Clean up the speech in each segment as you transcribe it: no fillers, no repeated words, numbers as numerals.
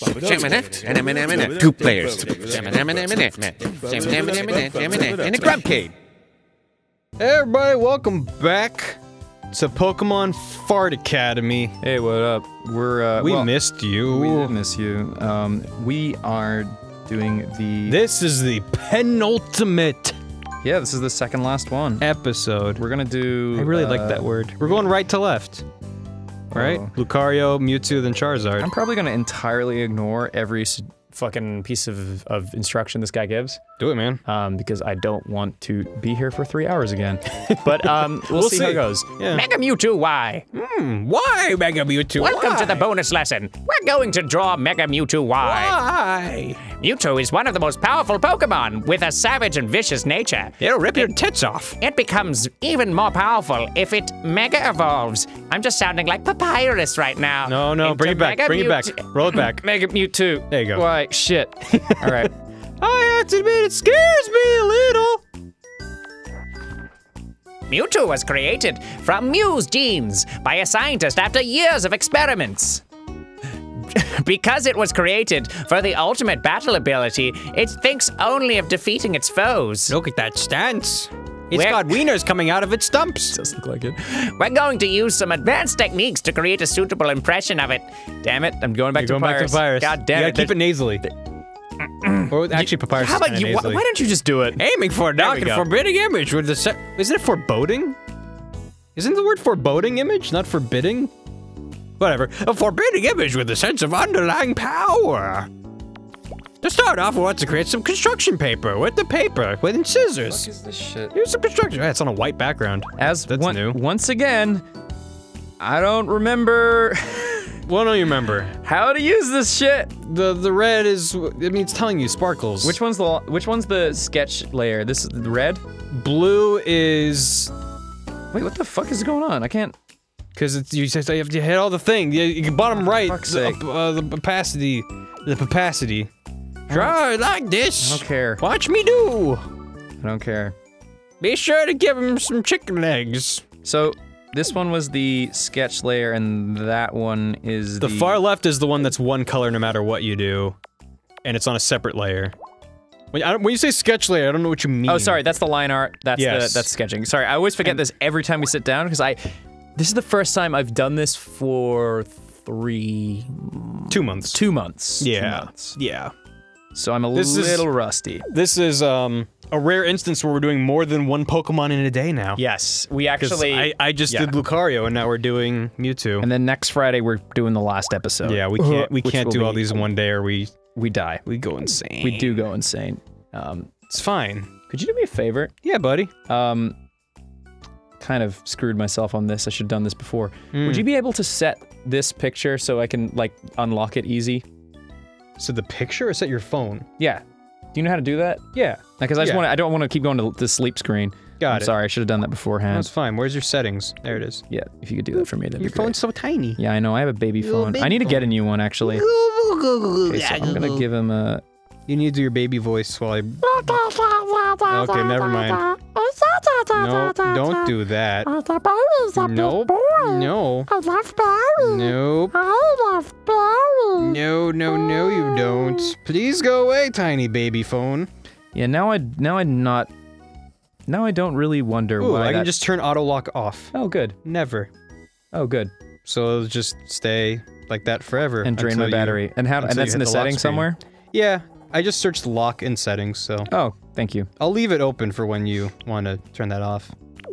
Goop players. In a Grumpcade. Hey everybody, welcome back to Pokemon Fart Academy. Hey, what up? We missed you. We did miss you. We are doing the... This is the penultimate Yeah, this is the second last one. episode. We're gonna do... I really like that word. We're going right to left. Right? Lucario, Mewtwo, then Charizard. I'm probably gonna entirely ignore every fucking piece of instruction this guy gives. Do it, man. Because I don't want to be here for 3 hours again. But, we'll see how it goes. Yeah. Mega Mewtwo, why? Why, Mega Mewtwo? Welcome to the bonus lesson. We're going to draw Mega Mewtwo, why? Why? Mewtwo is one of the most powerful Pokemon with a savage and vicious nature. It'll rip your tits off. It becomes even more powerful if it Mega Evolves. I'm just sounding like Papyrus right now. No, bring it back, bring it back. Roll it back. Mega Mewtwo. There you go. Why, shit. All right. I have to admit, it scares me a little. Mewtwo was created from Mew's genes by a scientist after years of experiments. Because it was created for the ultimate battle ability, it thinks only of defeating its foes. Look at that stance. It's Where- got wieners coming out of its stumps. Does look like it. We're going to use some advanced techniques to create a suitable impression of it. Damn it, I'm going back You're to going back to Papyrus. God damn you it. gotta keep it nasally. Or actually, Papyrus How is about kinda you? Why nasally. don't you just do it? Aiming for a dark and go. forbidding image with the Isn't it foreboding? Isn't the word foreboding image, not forbidding? Whatever. A forbidding image with a sense of underlying power. To start off, we want to create some construction paper with the paper, with scissors. What is this shit? Here's some construction. Yeah, it's on a white background. That's new. Once again, I don't remember What do you remember? how to use this shit. The red is, I mean, it's telling you sparkles. Which one's the sketch layer? This is the red? Blue is, Wait, what the fuck is going on? I can't. because it's you have to hit all the thing. You bottom right. fuck's sake. The opacity. The opacity. Try it like this. I don't care. Watch me do. I don't care. Be sure to give him some chicken legs. So, this one was the sketch layer, and that one is The far left is the one that's one color no matter what you do, and it's on a separate layer. When you say sketch layer, I don't know what you mean. Oh, sorry, that's the line art. That's Yes. that's sketching. Sorry, I always forget this every time we sit down because this is the first time I've done this for 2 months. 2 months. Yeah. 2 months. Yeah. So I'm a This is- little rusty. This is a rare instance where we're doing more than one Pokemon in a day now. Yes, we 'Cause actually. I just did Lucario, and now we're doing Mewtwo. And then next Friday we're doing the last episode. Yeah, we Which can't will do all be- these in one day, or we die. go insane. We do go insane. It's fine. Could you do me a favor? Yeah, buddy. Kind of screwed myself on this. I should have done this before. Would you be able to set this picture so I can like unlock it easy? So the picture is at your phone. Yeah. Do you know how to do that? Yeah. Because I just Yeah. want to. I don't want to keep going to the sleep screen. Got I'm it. sorry. I should have done that beforehand. That's fine. Where's your settings? There it is. Yeah. If you could do that for me, that'd Your be great. phone's so tiny. Yeah, I know. I have a baby phone. I need to get a new one actually. Okay, so I'm gonna give him a. You need to do your baby voice while I. Okay, never mind. No, don't do that. Nope. No. I love berries. Nope. I love berries. No, you don't. Please go away, tiny baby phone. Yeah. Now I don't really wonder Ooh, why. I can that- just turn auto lock off. Oh, good. Never. Oh, good. So it'll just stay like that forever. And drain until my battery. And until that's you in hit the the lock settings screen. somewhere. Yeah, I just searched lock in settings, so Oh, thank you. I'll leave it open for when you want to turn that off.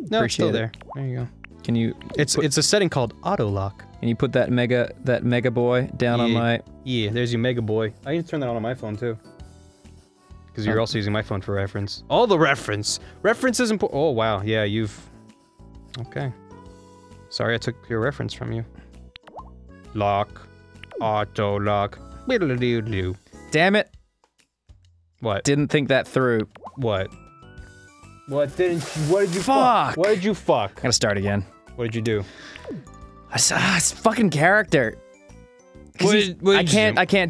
No, it's still Appreciate there. it. There you go. Can you? It's a setting called auto lock. Can you put that mega boy down on Yeah. my? Yeah, there's your Mega Boy. I need to turn that on my phone too. Because you're also using my phone for reference. All the reference. Reference is important. Oh wow, yeah, you've. Okay. Sorry, I took your reference from you. Lock. Auto lock. Biddle-a-doo-doo. Damn it! What? Didn't think that through. What? What did you Fuck. What did you fuck? Gotta start again. What did you do? It's fucking character. 'Cause What he's- did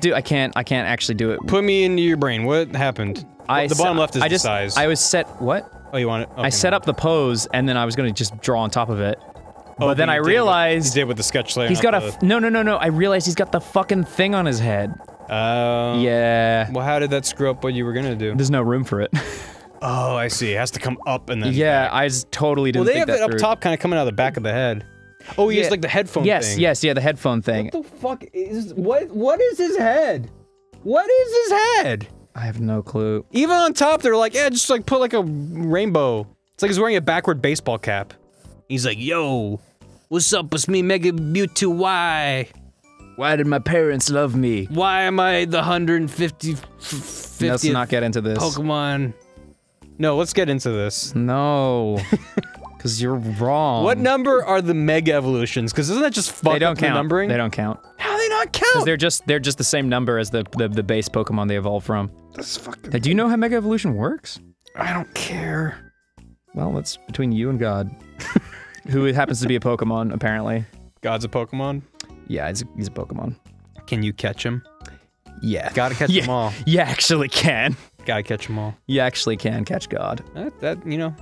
you I can't actually do it. Put me into your brain. What happened? The bottom left is I the just, size. I was set. What? Oh, you want it? Okay, I set no. up the pose, and then I was gonna just draw on top of it. Oh, But then I you realized did with the sketch layer. he's not got a the- no. I realized he's got the fucking thing on his head. Yeah. Well, how did that screw up what you were gonna do? There's no room for it. Oh, I see. It has to come up and then Yeah, back. I just totally didn't Well, they think have that it up through. top kind of coming out of the back of the head. Oh, he has like the headphone thing. Yes, yeah, the headphone thing. What the fuck is... What is his head? What is his head? I have no clue. Even on top, they're like, yeah, just like put like a rainbow. It's like he's wearing a backward baseball cap. He's like, yo, what's up with me, MEW? Why? Why did my parents love me? Why am I the 150th Let's not get into this. Pokemon? No, let's get into this. No. Because you're wrong. What number are the Mega Evolutions? Because isn't that just fucked They don't up the count. numbering? They don't count. How do they not Because count? they're just the same number as the base Pokemon they evolve from. That's fucking... Do you know how Mega Evolution works? I don't care. Well, that's between you and God. Who happens to be a Pokemon, apparently. God's a Pokemon? Yeah, he's a Pokemon. Can you catch him? Yeah. Gotta catch them all. You actually can. Gotta catch them all. You actually can catch God. That, you know,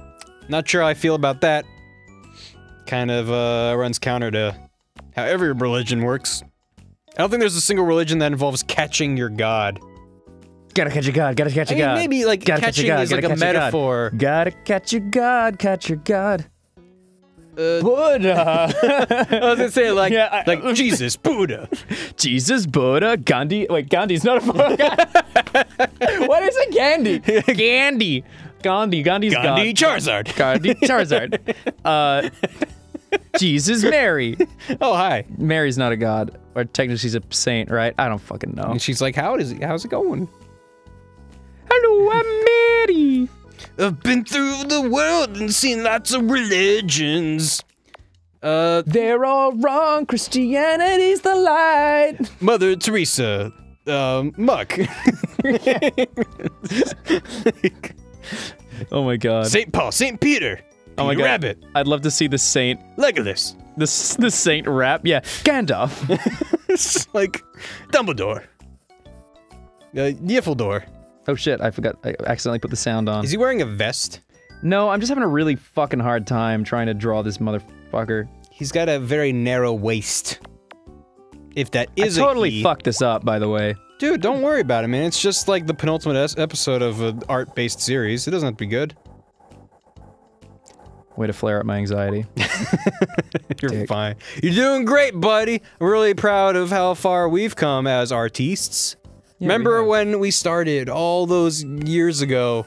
not sure how I feel about that. Kind of, runs counter to how every religion works. I don't think there's a single religion that involves catching your god. Gotta catch your God, gotta catch I your mean, God. maybe, like, Gotta catch catching your God, is gotta like a catch your God. metaphor. Gotta catch your God, catch your God. Buddha. I was gonna say, like, Yeah, like Jesus, Buddha. Jesus, Buddha, Gandhi. Wait, Gandhi's not a Pokemon. What is it, Gandhi? Gandhi. Gandhi's Gandhi, God. Charizard. Gandhi, Charizard. Jesus, Mary. Oh, hi. Mary's not a god. Or technically she's a saint, right? I don't fucking know. And she's like, how's it going? Hello, I'm Mary. I've been through the world and seen lots of religions. They're all wrong. Christianity's the light. Mother Teresa, Muck. Oh my god. St. Paul, St. Peter, Oh my Peter god. Rabbit, I'd love to see the saint. Legolas. The saint rap. Yeah. Gandalf. It's like Dumbledore. Yiffledore. Oh shit, I forgot. I accidentally put the sound on. Is he wearing a vest? No, I'm just having a really fucking hard time trying to draw this motherfucker. He's got a very narrow waist. If that is I a totally he. fucked this up, by the way. Dude, don't worry about it, man. It's just like the penultimate episode of an art-based series. It doesn't have to be good. Way to flare up my anxiety. You're Dick. fine. You're doing great, buddy. I'm really proud of how far we've come as artistes. Yeah, Remember we have. when we started all those years ago?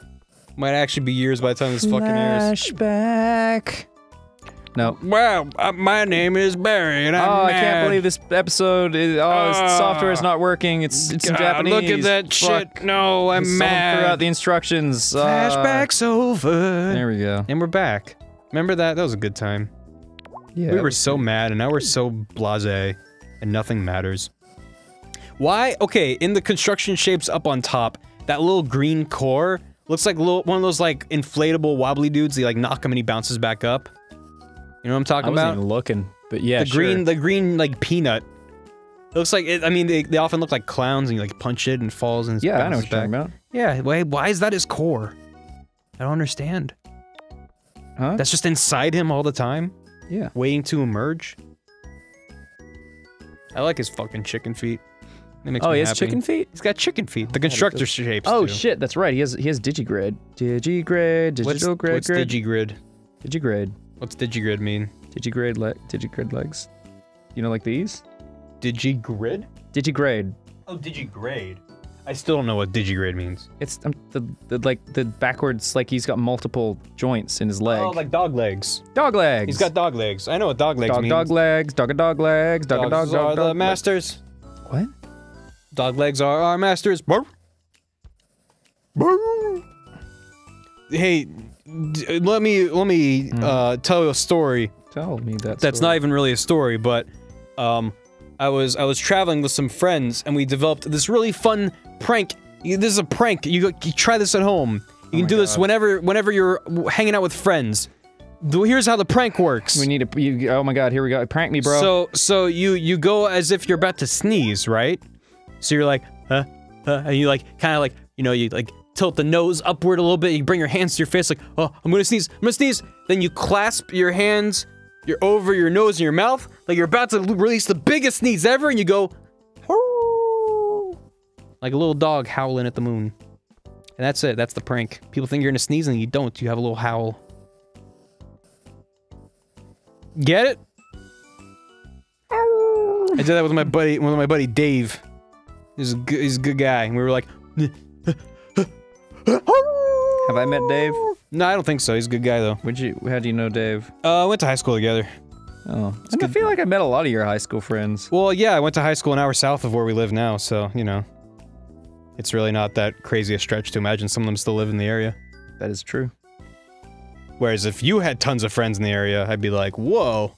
Might actually be years by the time this fucking airs. Flashback. No. Wow, my name is Barry, and I'm Oh, I mad. can't believe this episode is. Oh, this software is not working. It's in God, Japanese. Look at that Fuck. shit. No, I'm Someone mad. threw out the instructions. Flashback's over. There we go. And we're back. Remember that? That was a good time. Yeah. We were so mad, and now we're so blasé, and nothing matters. Why? Okay, in the construction shapes up on top, that little green core looks like one of those like inflatable wobbly dudes. You like knock him and he bounces back up. You know what I'm talking I wasn't about? even looking, but yeah, The green like peanut. It looks like it. I mean, they often look like clowns, and you like punch it and it falls and Yeah, I know bounces what you're talking back. about. Yeah. Why is that his core? I don't understand. Huh? That's just inside him all the time, Yeah. waiting to emerge. I like his fucking chicken feet. It makes Oh, me he has happy. chicken feet? He's got chicken feet. The constructor shapes. Oh too. shit, that's right. He has digigrid. Digigrid, digital grid, What's grid. digigrid? Digigrid. What's digigrid mean? Digigrid legs. You know, like these? Digigrid? Digigrade. Oh, digigrade. I still don't know what digigrid means. It's the backwards, like he's got multiple joints in his leg. Oh, like dog legs. dog legs. He's got dog legs. I know what dog legs means. dog legs, dog legs, dog Dogs are the masters. What? Dog legs are our masters. Bark. Bark. Hey, let me tell you a story. Tell me that. That's not even really a story, but I was traveling with some friends and we developed this really fun prank. This is a prank. You try this at home. You can do this whenever you're hanging out with friends. Here's how the prank works. We need to. Oh my god, here we go. Prank me, bro. So you go as if you're about to sneeze, right? So you're like, and you like kind of like, you know, you like tilt the nose upward a little bit. You bring your hands to your face, like, oh, I'm gonna sneeze. I'm gonna sneeze. Then you clasp your hands. You're over your nose and your mouth, like you're about to release the biggest sneeze ever, and you go, "Hoo." Like a little dog howling at the moon. And that's it. That's the prank. People think you're gonna sneeze and you don't. You have a little howl. Get it? I did that with my buddy Dave. He's a good guy. And we were like, Have I met Dave? no, I don't think so. He's a good guy though. How do you know Dave? Went to high school together. Oh, I feel like I met a lot of your high school friends. Well, yeah, I went to high school an hour south of where we live now, so, you know. It's really not that crazy a stretch to imagine some of them still live in the area. That is true. Whereas if you had tons of friends in the area, I'd be like, whoa,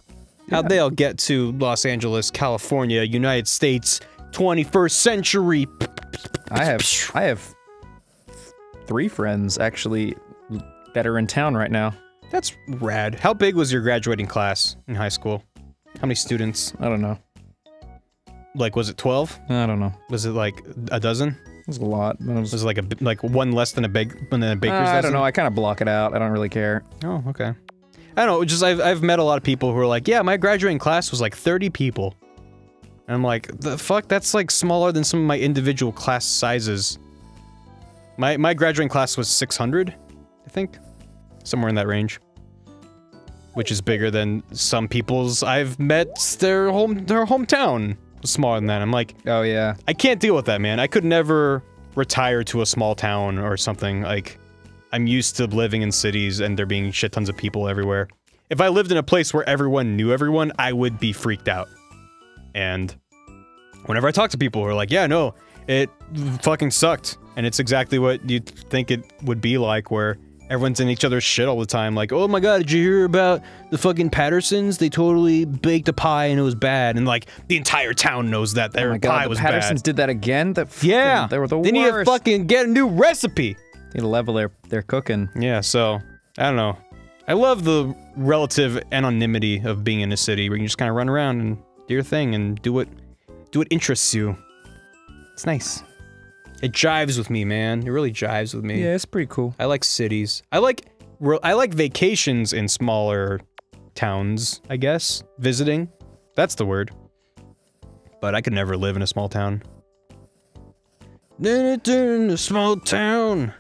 how'd they all get to Los Angeles, California, United States, 21st century? I have 3 friends, actually, that are in town right now. That's rad. How big was your graduating class in high school? How many students? I don't know. Like, was it 12? I don't know. Was it like a dozen? It was a lot. But Was it like one less than a baker's dozen? I don't know. I kind of block it out. I don't really care. Oh, okay. I don't know. Just I've met a lot of people who are like, yeah, my graduating class was like 30 people. And I'm like, the fuck? That's like smaller than some of my individual class sizes. My graduating class was 600, I think. Somewhere in that range. Which is bigger than some people's I've met their hometown was smaller than that. I'm like, Oh, yeah. I can't deal with that, man. I could never retire to a small town or something. Like, I'm used to living in cities and there being shit tons of people everywhere. If I lived in a place where everyone knew everyone, I would be freaked out. And whenever I talk to people who are like, yeah, no, it fucking sucked. And it's exactly what you'd think it would be like, where everyone's in each other's shit all the time. Like, oh my god, did you hear about the fucking Pattersons? They totally baked a pie and it was bad. And like, the entire town knows that their pie was bad. The Pattersons did that again? Yeah! They were the worst. They need to fucking get a new recipe! They need to level their cooking. Yeah, so, I don't know. I love the relative anonymity of being in a city where you can just kind of run around and do your thing and do what interests you. It's nice. It jives with me, man. It really jives with me. Yeah, it's pretty cool. I like cities. I like vacations in smaller towns, I guess. Visiting. That's the word. But I could never live in a small town. In a small town.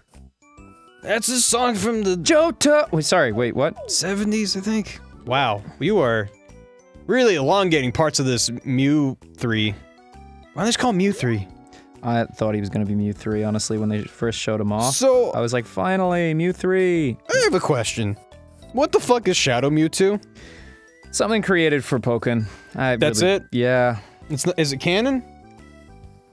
That's a song from the Jota. Wait, sorry. Wait, what? 70s, I think. Wow, you are really elongating parts of this Mew 3. Why don't they just call him Mew 3? I thought he was gonna be Mew 3, honestly, when they first showed him off. So I was like, finally, Mew 3! I have a question. What the fuck is Shadow Mewtwo? Something created for Pokken. That's it? Yeah. Is it canon?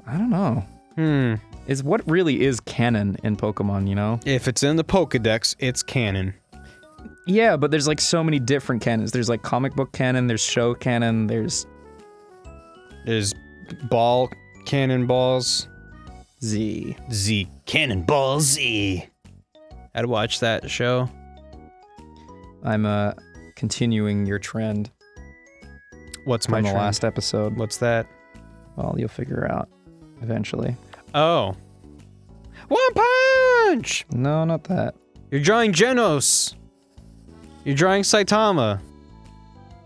I don't know. Is what really is canon in Pokemon, you know? If it's in the Pokedex, it's canon. Yeah, but there's like so many different canons. There's like comic book canon, there's show canon, there's ball cannonballs. Z. Cannonball Z. I'd watch that show. I'm continuing your trend What's my from the trend? last episode. What's that? Well, you'll figure out eventually. Oh. One Punch! No, not that. You're drawing Genos. You're drawing Saitama.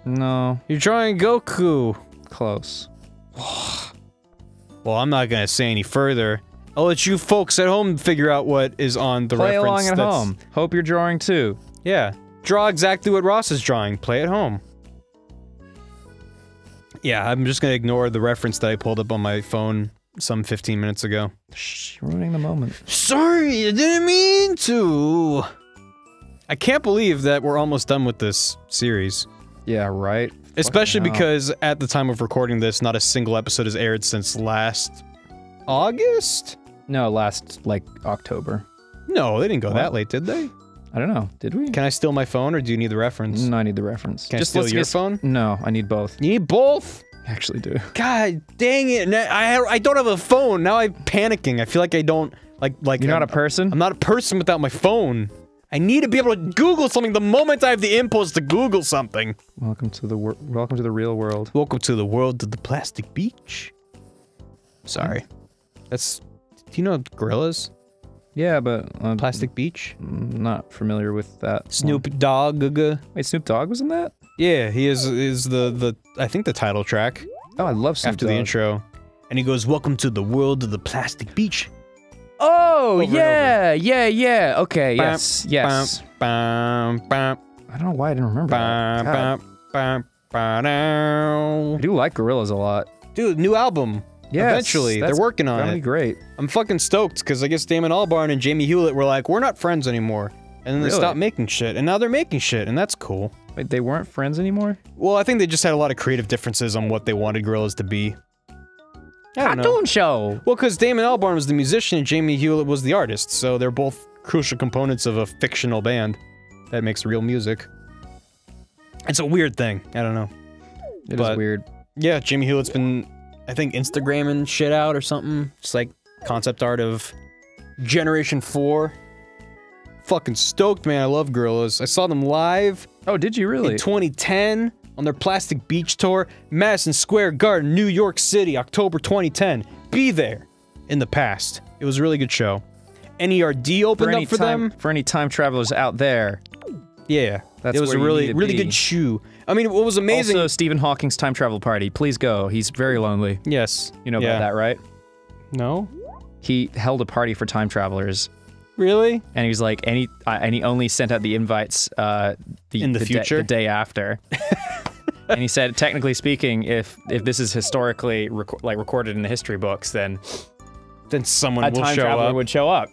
No, You're drawing Goku. close. Well, I'm not gonna say any further. I'll let you folks at home figure out what is on the Play reference. along at home. Hope you're drawing too. Yeah. Draw exactly what Ross is drawing. Play at home. Yeah, I'm just gonna ignore the reference that I pulled up on my phone some 15 minutes ago. Shh, you're ruining the moment. Sorry, I didn't mean to! I can't believe that we're almost done with this series. Yeah, right? Especially Fucking hell. because at the time of recording this, not a single episode has aired since last August? No, last, like, October. No, they didn't go that What? late, did they? I don't know. Did we? Can I steal my phone, or do you need the reference? No, I need the reference. Can I steal let's your get- phone? No, I need both. You need both? I actually do. God dang it! I don't have a phone. Now I'm panicking. I feel like I don't like. You're not a person? I'm not a person without my phone. I need to be able to Google something the moment I have the impulse to Google something. Welcome to the real world. Welcome to the world of the plastic beach. Sorry. That's. Do you know gorillas? Yeah, but Plastic beach. I'm not familiar with that. Snoop Dogg. Wait, Snoop Dogg was in that? Yeah, he is the I think the title track Oh, I love Snoop after Dogg. the intro. and he goes, "Welcome to the world of the plastic beach." Oh, and yeah, yeah. Okay, Bam, yes, yes. Bam, bam, I don't know why I didn't remember bam, that. God. bam, bam, bam. I do like Gorillaz a lot. Dude, new album. Yes, Eventually, they're that's working on gonna be it. great. I'm fucking stoked because I guess Damon Albarn and Jamie Hewlett were like, "We're not friends anymore," and then they Really? stopped making shit, and now they're making shit, and that's cool. Wait, they weren't friends anymore? Well, I think they just had a lot of creative differences on what they wanted Gorillaz to be. I don't know. Cartoon show. Well, because Damon Albarn was the musician and Jamie Hewlett was the artist, so they're both crucial components of a fictional band that makes real music. It's a weird thing. I don't know. It is weird. Yeah, Jamie Hewlett's been, I think, Instagramming shit out or something. Just like concept art of Generation 4. Fucking stoked, man. I love Gorillaz. I saw them live Oh, did you really? in 2010 on their Plastic Beach tour, Madison Square Garden, New York City, October 2010. Be there in the past. It was a really good show. NERD opened up for them. For any time travelers out there. Yeah, That's it was where a you really, need to really be. good show. I mean, what was amazing? Also, Stephen Hawking's time travel party. Please go. He's very lonely. Yes. You know about that, right? No? He held a party for time travelers, Really? and he was like, and he only sent out the invites In the future? the day after. And he said, technically speaking, if this is historically recorded in the history books, then Then someone a will time show traveler up. would show up,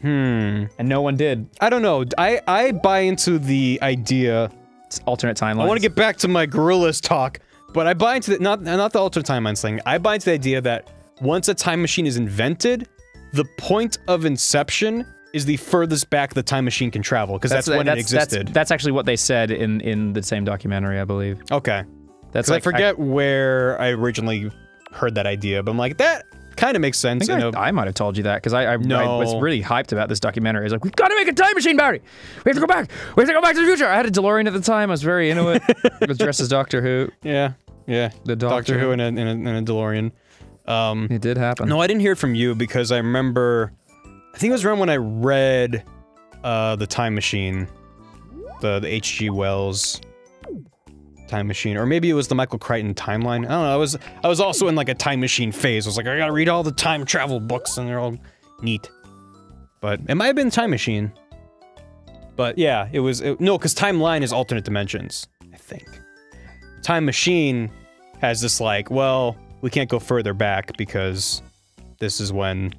And no one did. I don't know. I buy into the idea. It's alternate timelines. I want to get back to my Gorillaz talk, but I buy into the, not the alternate timelines thing. I buy into the idea that once a time machine is invented, the point of inception is the furthest back the time machine can travel, because that's when it existed. That's actually what they said in the same documentary, I believe. Okay. That's Because I forget where I originally heard that idea, but I'm like, that kind of makes sense. I might have told you that because I No. was really hyped about this documentary. I was like, we've got to make a time machine, Barry. We have to go back. We have to go back to the future. I had a DeLorean at the time. I was very into it. I was dressed as Doctor Who. Yeah, yeah. The Doctor Who in a DeLorean. It did happen. No, I didn't hear it from you because I remember, I think it was around when I read The Time Machine, the H.G. Wells Time Machine, or maybe it was the Michael Crichton timeline. I don't know. I was also in like a time machine phase. I was like, I gotta read all the time travel books, and they're all neat. But it might have been Time Machine. But yeah, no, because Timeline is alternate dimensions, I think. Time Machine has this like, well, we can't go further back because this is when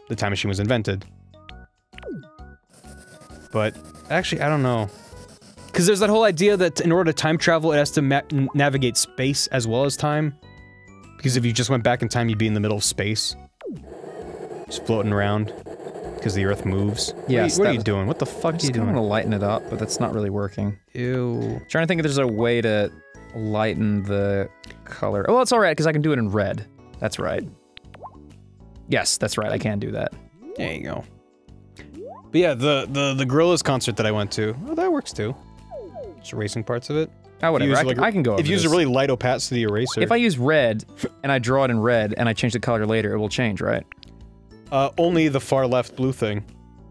the time machine was invented. But actually, I don't know. Because there's that whole idea that in order to time travel, it has to navigate space as well as time. Because if you just went back in time, you'd be in the middle of space. Just floating around. Because the Earth moves. Yes, What are you doing? What the fuck are you just doing? want to lighten it up, but that's not really working. Ew. Trying to think if there's a way to lighten the color. Oh, it's all right because I can do it in red. That's right. Yes, that's right. I can do that. There you go. But yeah, the Gorillaz concert that I went to, oh, that works too. Just erasing parts of it. Oh, whatever. Use, I can go over If you use a this. really light opacity eraser. If I use red and I draw it in red and I change the color later, it will change, right? Only the far left blue thing.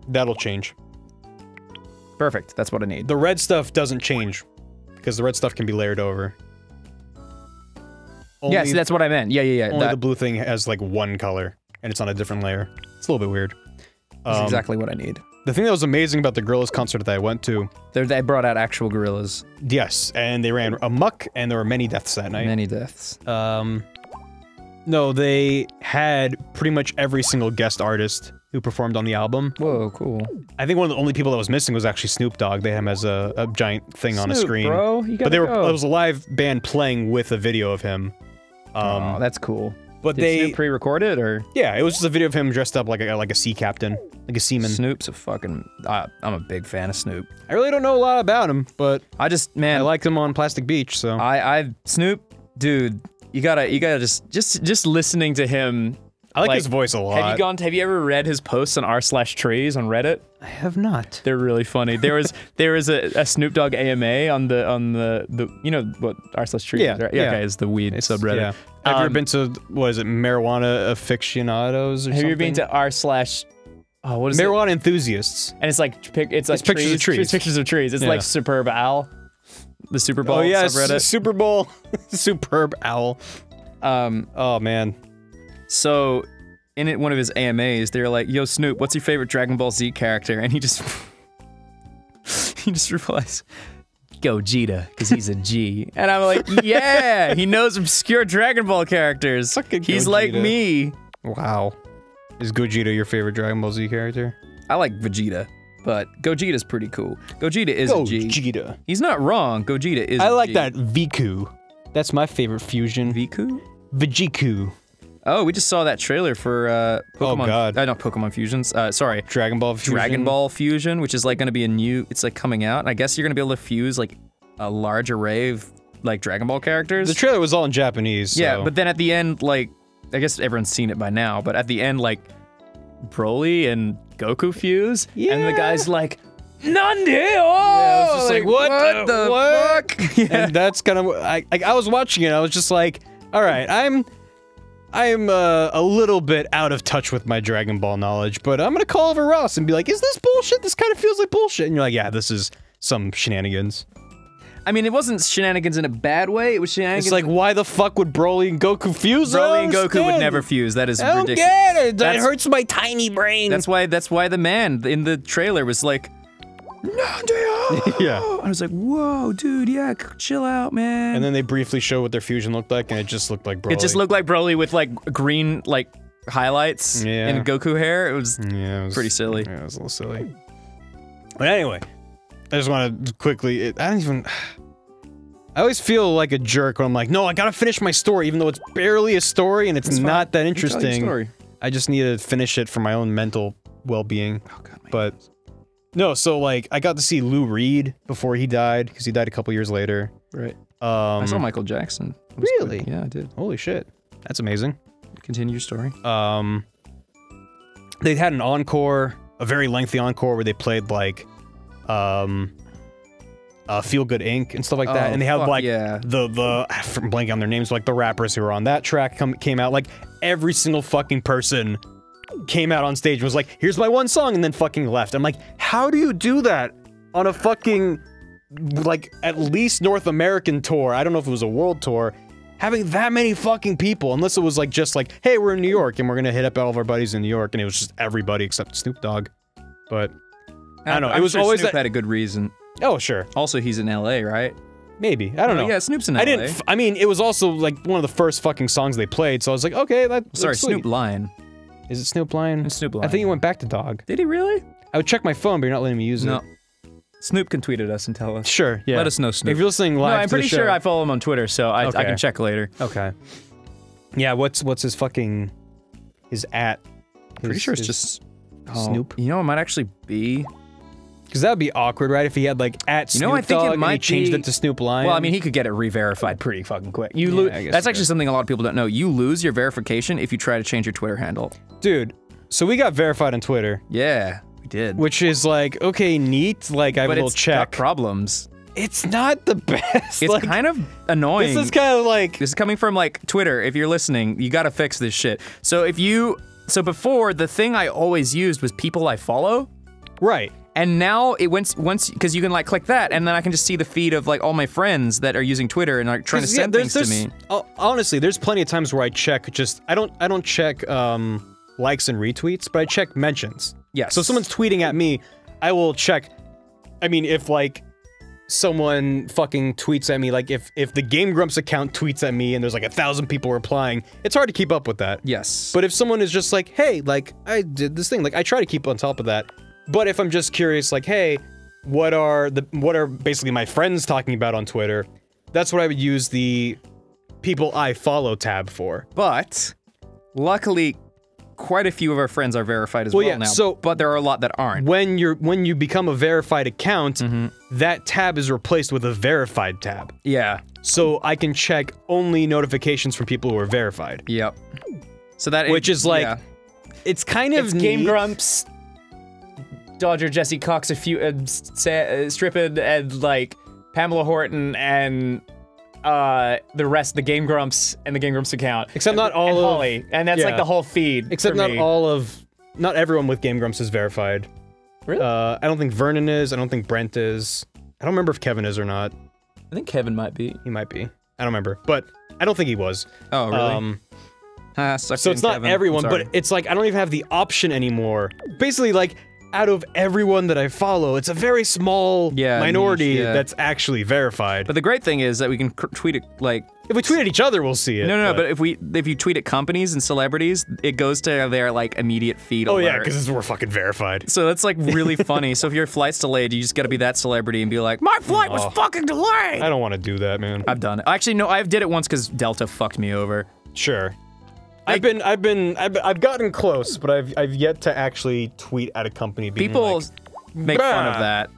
That'll change. Perfect. That's what I need. The red stuff doesn't change. Because the red stuff can be layered over. Only, Yes, that's what I meant. Yeah. only the blue thing has like one color. And it's on a different layer. It's a little bit weird. That's exactly what I need. The thing that was amazing about the Gorillaz concert that I went to, They brought out actual gorillas. yes, and they ran amok, and there were many deaths that night. Many deaths. No, they had pretty much every single guest artist who performed on the album. Whoa, cool. I think one of the only people that was missing was actually Snoop Dogg. They had him as a giant thing on a Snoop, screen. bro, you But it gotta was a live band playing with a video of him. Oh, that's cool. But Did they Snoop pre-record it, or? yeah, it was just a video of him dressed up like a sea captain, like a seaman. Snoop's a fucking... I'm a big fan of Snoop. I really don't know a lot about him, but I just, man... I liked him on Plastic Beach, so Snoop, dude, you gotta just listening to him. I like his voice a lot. Have you ever read his posts on r/trees on Reddit? I have not. They're really funny. There was a Snoop Dogg AMA on the you know what r/trees Yeah, is, right? yeah. Okay, it's the weed subreddit. Yeah. Have you ever been to, what is it, marijuana aficionados or something? Have you been to oh, what is it? Marijuana enthusiasts. And it's like pictures of trees. It's pictures of trees. It's Yeah. like Superb Owl, the Super Bowl Oh yeah, subreddit. Super Bowl, Superb Owl. Oh man. So, in one of his AMAs, they're like, "Yo, Snoop, what's your favorite Dragon Ball Z character?" And he just he just replies, "Gogeta, because he's a G." And I'm like, "Yeah, he knows obscure Dragon Ball characters. Fucking He's Gogeta. like me." Wow. Is Gogeta your favorite Dragon Ball Z character? I like Vegeta, but Gogeta's pretty cool. Gogeta is a G. Gogeta. He's not wrong. Gogeta is. I a like G. that Viku. That's my favorite fusion. Viku? Vejiku. Oh, we just saw that trailer for Pokemon. Oh, God. Not Pokemon Fusions. Sorry. Dragon Ball fusion. Dragon Ball Fusion, which is like going to be a new. It's like coming out. And I guess you're going to be able to fuse like a large array of like Dragon Ball characters. The trailer was all in Japanese. So. Yeah, but then at the end, like, I guess everyone's seen it by now. But at the end, like, Broly and Goku fuse, and the guy's like, "Nande!" Yeah, I was just like, what the fuck? Yeah. And that's kind of I was watching it. I was just like, all right, I'm a little bit out of touch with my Dragon Ball knowledge, but I'm gonna call over Ross and be like, is this bullshit? This kind of feels like bullshit. And you're like, yeah, this is some shenanigans. I mean, it wasn't shenanigans in a bad way. It was shenanigans. It's like, why the fuck would Broly and Goku fuse? Broly and Goku would never fuse. That is I don't ridiculous. get it. That That's- hurts my tiny brain. That's why the man in the trailer was like, "Nande!" Yeah. I was like, "Whoa, dude, yeah, chill out, man." And then they briefly show what their fusion looked like, and it just looked like Broly. it just looked like Broly with like green like highlights Yeah. in Goku hair. It was Yeah, it was pretty silly. Yeah, it was a little silly. But anyway, I just want to quickly. I always feel like a jerk when I'm like, no, I gotta finish my story, even though it's barely a story and it's not that interesting. I just need to finish it for my own mental well-being. Oh god, But no, so like I got to see Lou Reed before he died because he died a couple years later. right. I saw Michael Jackson. It was Really? good. Yeah, I did. Holy shit, that's amazing. Continue your story. They had an encore, a very lengthy encore where they played like, Feel Good Inc. and stuff like that, Oh, and they had fuck like yeah. I'm blanking on their names, like the rappers who were on that track came out. Like every single fucking person came out on stage and was like, "Here's my one song," and then fucking left. I'm like, how do you do that on a fucking like at least North American tour? I don't know if it was a world tour. Having that many fucking people, unless it was like just like, hey, we're in New York and we're gonna hit up all of our buddies in New York, and it was just everybody except Snoop Dogg. But I don't know. I'm It was sure always Snoop that. had a good reason. Oh sure, Also, he's in LA, right? maybe I don't know. Yeah, Snoop's in LA. I didn't. I mean, it was also like one of the first fucking songs they played, so I was like, okay, that's Sorry, sweet. Snoop Lion. Is it Snoop Lion? It's Snoop I Lion. think he went back to Dog. Did he really? I would check my phone, but you're not letting me use No. it. Snoop can tweet at us and tell us. Sure, yeah. Let us know, Snoop. If you're listening No, live I'm to the pretty sure show- I follow him on Twitter, so I Okay. can check later. Okay. Yeah, what's his fucking... his at? Pretty sure it's just Snoop? You know, it might actually be. Because that would be awkward, right? If he had like at You Snoop know, I think it Dogg and he might changed be- it to Snoop Lion. Well, I mean, he could get it re-verified pretty fucking quick. You Yeah, lose. I guess That's he actually could. something a lot of people don't know. You lose your verification if you try to change your Twitter handle. Dude, so we got verified on Twitter, Yeah, we did. which is like, okay, neat. Like, I have but a little it's got check. problems. It's not the best. It's like, kind of annoying. this is kind of like... This is coming from like Twitter. If you're listening, you gotta fix this shit. So before, the thing I always used was people I follow. Right. And now it once because you can like click that, and then I can just see the feed of like all my friends that are using Twitter and like trying to send things to me. Honestly, there's plenty of times where I check just... I don't check likes and retweets, but I check mentions. Yes. So if someone's tweeting at me, I will check... I mean, if like... someone fucking tweets at me, like if the GameGrumps account tweets at me and there's like 1,000 people replying, it's hard to keep up with that. Yes. But if someone is just like, hey, like, I did this thing, like, I try to keep on top of that. But if I'm just curious, like, hey, what are basically my friends talking about on Twitter, that's what I would use the people I follow tab for. But luckily, quite a few of our friends are verified as well yeah, now. so- but there are a lot that aren't. When you become a verified account, that tab is replaced with a verified tab. Yeah. So I can check only notifications from people who are verified. Yep. So that Which is like, yeah. it's kind of It's neat. Game Grumps, Dodger Jesse Cox, Strippin, and like Pamela Horton, and the rest, the Game Grumps and the Game Grumps account. Except not all and of- Holly, and that's like yeah. the whole feed. Except for not me. not everyone with Game Grumps is verified. Really? I don't think Vernon is. I don't think Brent is. I don't remember if Kevin is or not. I think Kevin might be. He might be. I don't remember. But I don't think he was. Oh, really? So it's not everyone, but it's like I don't even have the option anymore. Basically, like out of everyone that I follow, it's a very small minority niche, that's actually verified. But the great thing is that we can tweet it like. If we tweet at each other, we'll see it. No, but if you tweet at companies and celebrities, it goes to their like immediate feed. Oh alert. yeah, because we're fucking verified. So that's like really funny. So if your flight's delayed, you just got to be that celebrity and be like, my flight was fucking delayed. I don't want to do that, man. I've done it. Actually, no, I did it once because Delta fucked me over. Sure. I've gotten close, but I've yet to actually tweet at a company. Being People like, make fun of that,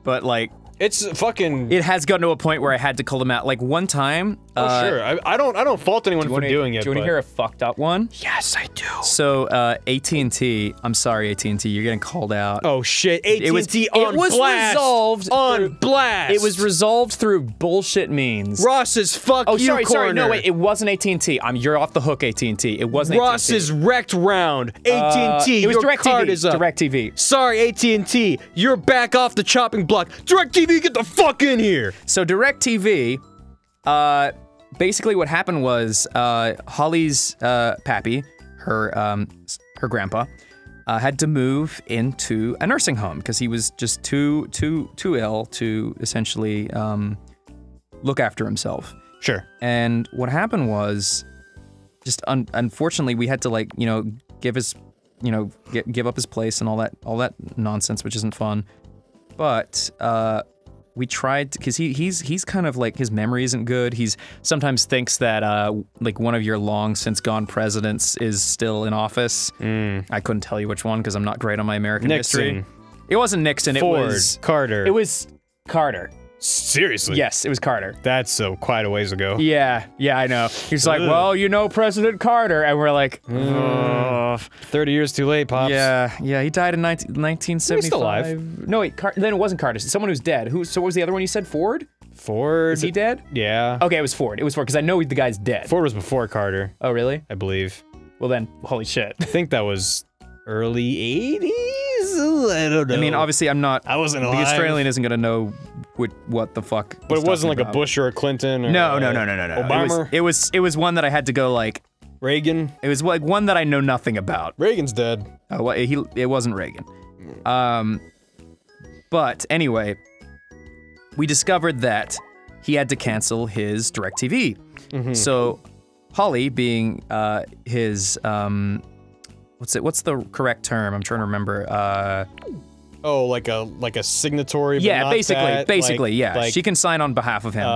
but like. It's fucking. It has gotten to a point where I had to call them out. Like one time. Oh sure, I don't fault anyone for doing it. Do you want to hear a fucked up one? Yes, I do. So AT&T, I'm sorry AT&T, you're getting called out. Oh shit, AT&T on blast. It was resolved on blast. It was resolved through bullshit means. Ross's fuck you corner. Sorry, no wait, it wasn't AT&T. You're off the hook, AT&T. It wasn't Ross's wrecked round. AT&T, it was your card is up. DirecTV. Sorry, AT&T, you're back off the chopping block. DirecTV, get the fuck in here. So DirecTV, basically what happened was, Holly's, pappy, her grandpa, had to move into a nursing home because he was just too ill to essentially, look after himself. Sure. And what happened was, just unfortunately, we had to like, you know, give up his place and all that nonsense, which isn't fun. But, we tried, because he's kind of like, his memory isn't good. He's sometimes thinks that, like, one of your long since gone presidents is still in office. I couldn't tell you which one, because I'm not great on my American history. It wasn't Nixon, Ford, it was... Carter. It was Carter. Seriously? Yes, it was Carter. That's quite a ways ago. Yeah, I know. He's like, well, you know President Carter, and we're like, 30 years too late, Pops. Yeah, he died in 1975. He's still alive. No, wait, then it wasn't Carter. Someone who's dead. So what was the other one you said? Ford? Ford. Is he dead? Yeah. Okay, it was Ford, because I know the guy's dead. Ford was before Carter. Oh, really? I believe. Well then, holy shit. I think that was early 80s? I don't know. I mean, obviously I wasn't alive. The Australian isn't gonna know what the fuck. But it wasn't like a Bush or a Clinton or No. Obama? It was one that I had to go like... Reagan? It was like one that I know nothing about. Reagan's dead. Oh, well, it wasn't Reagan. But anyway, we discovered that he had to cancel his DirecTV. So Holly, being his what's the correct term? I'm trying to remember. Oh, like a signatory. But Yeah, not basically, that. yeah. Like, she can sign on behalf of him.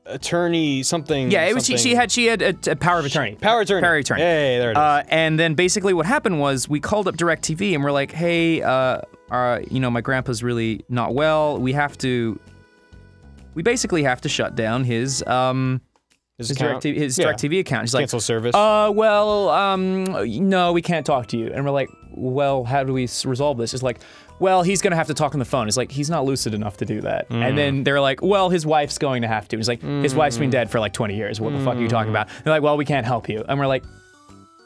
Attorney something. Yeah, it was, something. she had a power of attorney. Power of attorney. Power of attorney. Hey, there it is. And then basically what happened was we called up DirecTV and we're like, hey, you know, my grandpa's really not well. We basically have to shut down his DirecTV account. He's like, cancel service. No, we can't talk to you. And we're like, well, how do we resolve this? It's like, well, he's gonna have to talk on the phone. It's like, he's not lucid enough to do that. And then they're like, well, his wife's going to have to. It's like, his wife's been dead for like 20 years. What the fuck are you talking about? They're like, well, we can't help you. And we're like,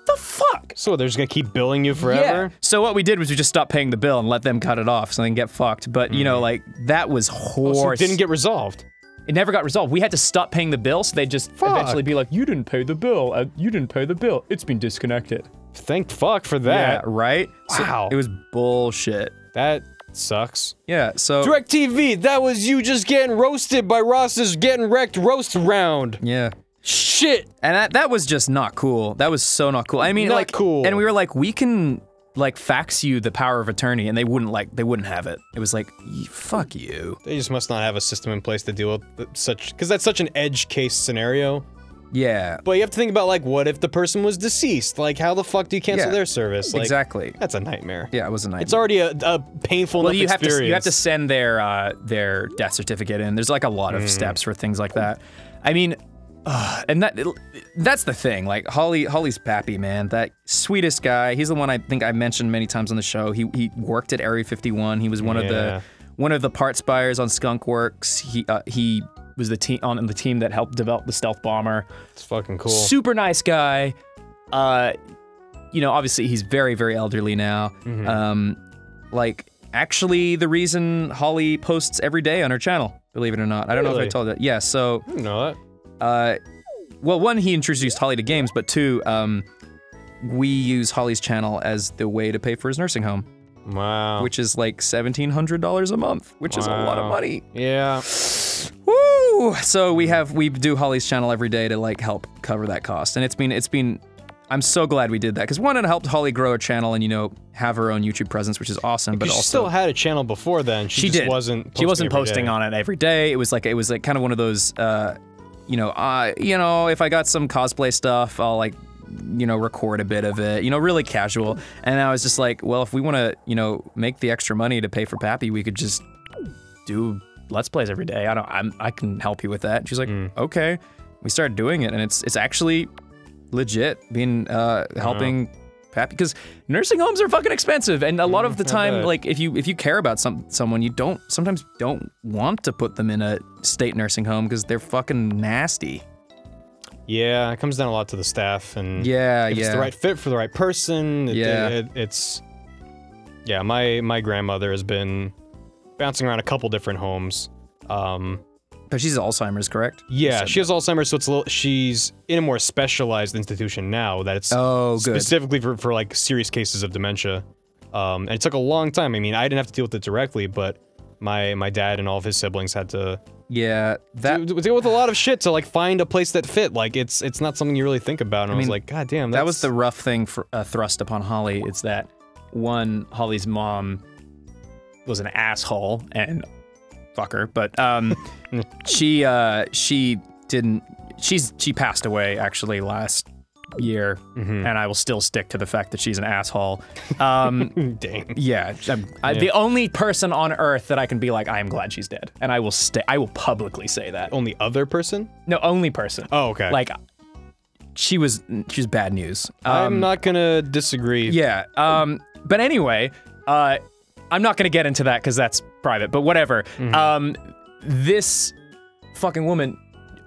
the fuck? So they're just gonna keep billing you forever? Yeah. So what we did was we just stopped paying the bill and let them cut it off so they can get fucked. But, you know, like, that was horse. So it didn't get resolved? It never got resolved. We had to stop paying the bill, so they'd just eventually be like, you didn't pay the bill. You didn't pay the bill. It's been disconnected. Thank fuck for that. Yeah, right? Wow. So it was bullshit. That sucks. Yeah, so... DirecTV, that was you just getting roasted by Ross's getting wrecked roast round. Yeah. Shit. And that was just not cool. That was so not cool. I mean, not like... cool. And we were like, we can, like, fax you the power of attorney, and they wouldn't have it. It was like, fuck you. They just must not have a system in place to deal with because that's such an edge case scenario. Yeah. But you have to think about, like, what if the person was deceased? Like, how the fuck do you cancel their service? Like, exactly. That's a nightmare. Yeah, it was a nightmare. It's already a painful enough experience. You have to send their death certificate in. There's like a lot of steps for things like that. I mean, and that's the thing. Like Holly's pappy, man, that sweetest guy. He's the one I think I mentioned many times on the show. He worked at Area 51. He was one of the parts buyers on Skunk Works. He was on the team that helped develop the stealth bomber. It's fucking cool. Super nice guy. You know, obviously he's very, very elderly now. Like, actually the reason Holly posts every day on her channel, believe it or not. I don't know if I told that. Yeah, so... I didn't know that. well, one, he introduced Holly to games, but two, we use Holly's channel as the way to pay for his nursing home. Wow. Which is like $1,700 a month, which is a lot of money. Yeah. Woo! So we do Holly's channel every day to like help cover that cost, and it's been. I'm so glad we did that because one, it helped Holly grow her channel and have her own YouTube presence, which is awesome. But she also still had a channel before then. She just wasn't. She wasn't posting on it every day. It was like kind of one of those. If I got some cosplay stuff, I'll like. Record a bit of it, really casual. And I was just like, well, if we want to, make the extra money to pay for Pappy, we could just do Let's Plays every day. I can help you with that. And she's like, okay. We started doing it, and it's actually legit being helping Pappy, because nursing homes are fucking expensive, and a lot of the time, like if you care about someone, you sometimes don't want to put them in a state nursing home because they're fucking nasty. Yeah, it comes down a lot to the staff, and if it's the right fit for the right person. My grandmother has been bouncing around a couple different homes. But she's Alzheimer's, correct? Yeah, she has Alzheimer's, so she's in a more specialized institution now that it's specifically for like serious cases of dementia. And it took a long time. I mean, I didn't have to deal with it directly, but my dad and all of his siblings had to deal with a lot of shit to like find a place that fit. Like it's not something you really think about. And I was like, God damn, that was the rough thing for thrust upon Holly. It's that one, Holly's mom was an asshole and fuck her, but she passed away actually last year, and I will still stick to the fact that she's an asshole. Dang. Yeah, the only person on Earth that I can be like, I am glad she's dead, and I will publicly say that. Only other person? No, only person. Oh, okay. Like, she was bad news. I'm not gonna disagree. Yeah. But anyway, I'm not gonna get into that because that's private. But whatever. This fucking woman.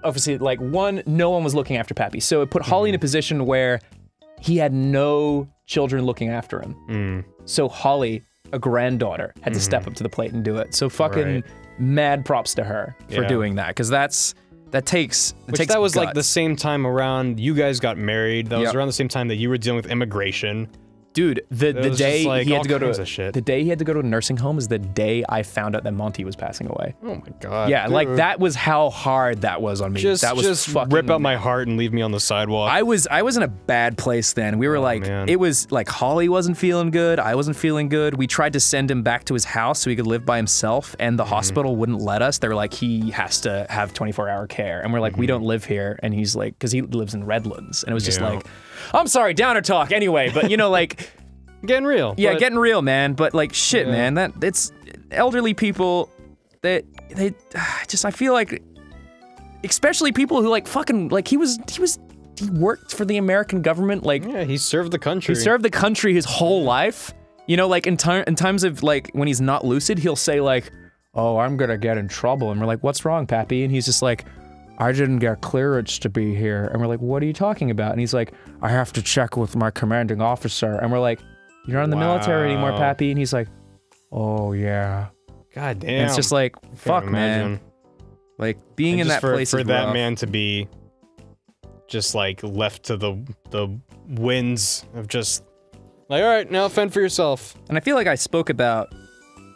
Obviously, like, one, no one was looking after Pappy, so it put Holly in a position where he had no children looking after him. So Holly, a granddaughter, had to step up to the plate and do it. So fucking mad props to her for doing that, because that takes was like the same time around you guys got married. That was around the same time that you were dealing with immigration. Dude, the day like he had to go to a nursing home is the day I found out that Monty was passing away. Oh my god. Yeah, dude. like that was how hard that was on me. That was just fucking rip out my heart and leave me on the sidewalk. I was in a bad place then. We were it was like Holly wasn't feeling good, I wasn't feeling good. We tried to send him back to his house so he could live by himself, and the hospital wouldn't let us. They were like, he has to have 24-hour care. And we're like, we don't live here. And he's like, because he lives in Redlands. And it was just like, I'm sorry, downer talk anyway, but like getting real. Yeah, getting real, man. But like, shit, man. It's elderly people that I feel like, especially people who like fucking like he worked for the American government. Like, yeah, he served the country. He served the country his whole life. Like in times of like when he's not lucid, he'll say like, "Oh, I'm gonna get in trouble," and we're like, "What's wrong, Pappy?" And he's just like, I didn't get clearance to be here. And we're like, what are you talking about? And he's like, I have to check with my commanding officer. And we're like, you're not in the military anymore, Pappy. And he's like, oh yeah. God damn. And it's just like, fuck, man. Like, being in that place for is that rough. man to be just like left to the winds of just like, all right, now fend for yourself. And I feel like I spoke about,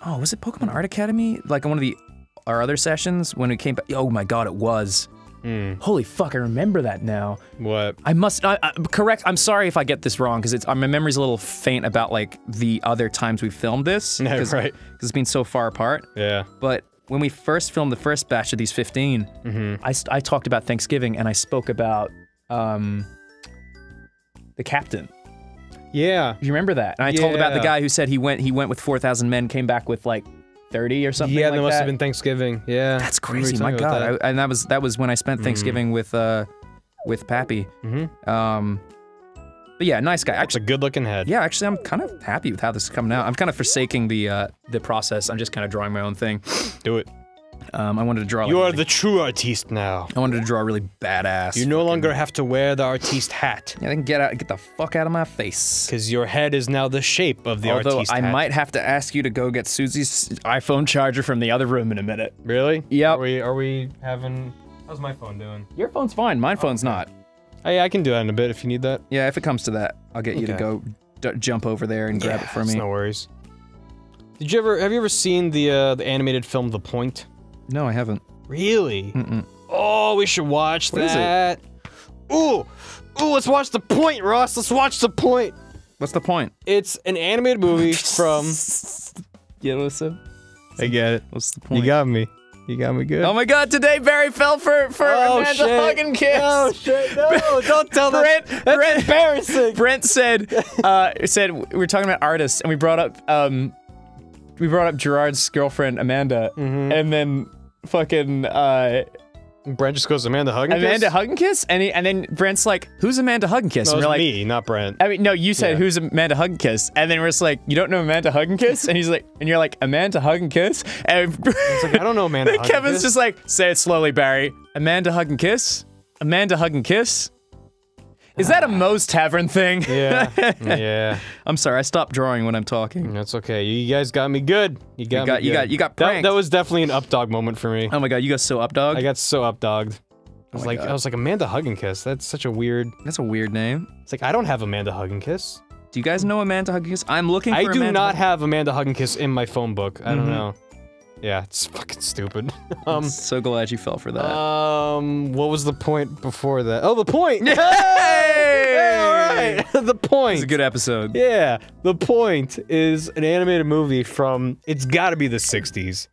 oh, was it Pokemon Art Academy? Like on one of our other sessions when we came back. Oh my god, it was. Holy fuck, I remember that now. What? Correct, I'm sorry if I get this wrong, because my memory's a little faint about like the other times we filmed this. Yeah, right. Because it's been so far apart. Yeah. But when we first filmed the first batch of these 15, I talked about Thanksgiving and I spoke about the captain. Yeah. You remember that? And I told about the guy who said he went with 4,000 men, came back with like 30 or something. Yeah, like that must have been Thanksgiving. Yeah. That's crazy. My god. And that was when I spent Thanksgiving with Pappy. But yeah, nice guy. That's a good-looking head. Yeah, actually, I'm kind of happy with how this is coming out. I'm kind of forsaking the process. I'm just kind of drawing my own thing. Do it. I wanted to draw. You are the true artiste now. I wanted to draw really badass. You no longer have to wear the artiste hat. Yeah, then get the fuck out of my face. Because your head is now the shape of the artiste hat. I might have to ask you to go get Susie's iPhone charger from the other room in a minute. Really? Yep. Are we having How's my phone doing? Your phone's fine. My phone's not. Hey, I can do that in a bit if you need that. Yeah, if it comes to that, I'll get you to go jump over there and grab it for me. No worries. Have you ever seen the animated film The Point? No, I haven't. Really? Mm-mm. Oh, we should watch What is that. Ooh, let's watch The Point, Ross. Let's watch The Point. What's the point? It's an animated movie from. Yeah, listen. I get it. What's the point? You got me. You got me good. Oh my god, today Barry fell for Amanda Hug and Kiss. Oh shit, no, don't tell Brent, that. That's embarrassing. Brent said, we were talking about artists, and we brought up Gerard's girlfriend, Amanda, and then fucking, Brent just goes, Amanda Hug and Kiss? Amanda Hug and Kiss? And then Brent's like, who's Amanda Hug and Kiss? No, and it we're was like, me, not Brent. I mean, no, you said, who's Amanda Hug and Kiss? And then we're just like, you don't know Amanda Hug and Kiss? And he's like, and you're like, Amanda Hug and Kiss? And It's like, I don't know Amanda Hug and Kevin's Kiss. just like, say it slowly, Barry. Amanda Hug and Kiss? Amanda Hug and Kiss? Is that a Moe's Tavern thing? Yeah, yeah. I'm sorry, I stopped drawing when I'm talking. That's okay. You guys got me good. You got pranked. That was definitely an updog moment for me. Oh my god, you got so updog? I got so updogged. I was like Amanda Hug and Kiss. That's such a weird. That's a weird name. It's like I don't have Amanda Hug and Kiss. Do you guys know Amanda Hug and Kiss? I'm looking for I do Amanda not have Amanda Hug and Kiss in my phone book. I don't know. Yeah, it's fucking stupid. I'm so glad you fell for that. What was the point before that? Oh, the point! Yay! Hey, alright! The Point! It's a good episode. Yeah, The Point is an animated movie from, it's gotta be the 60s.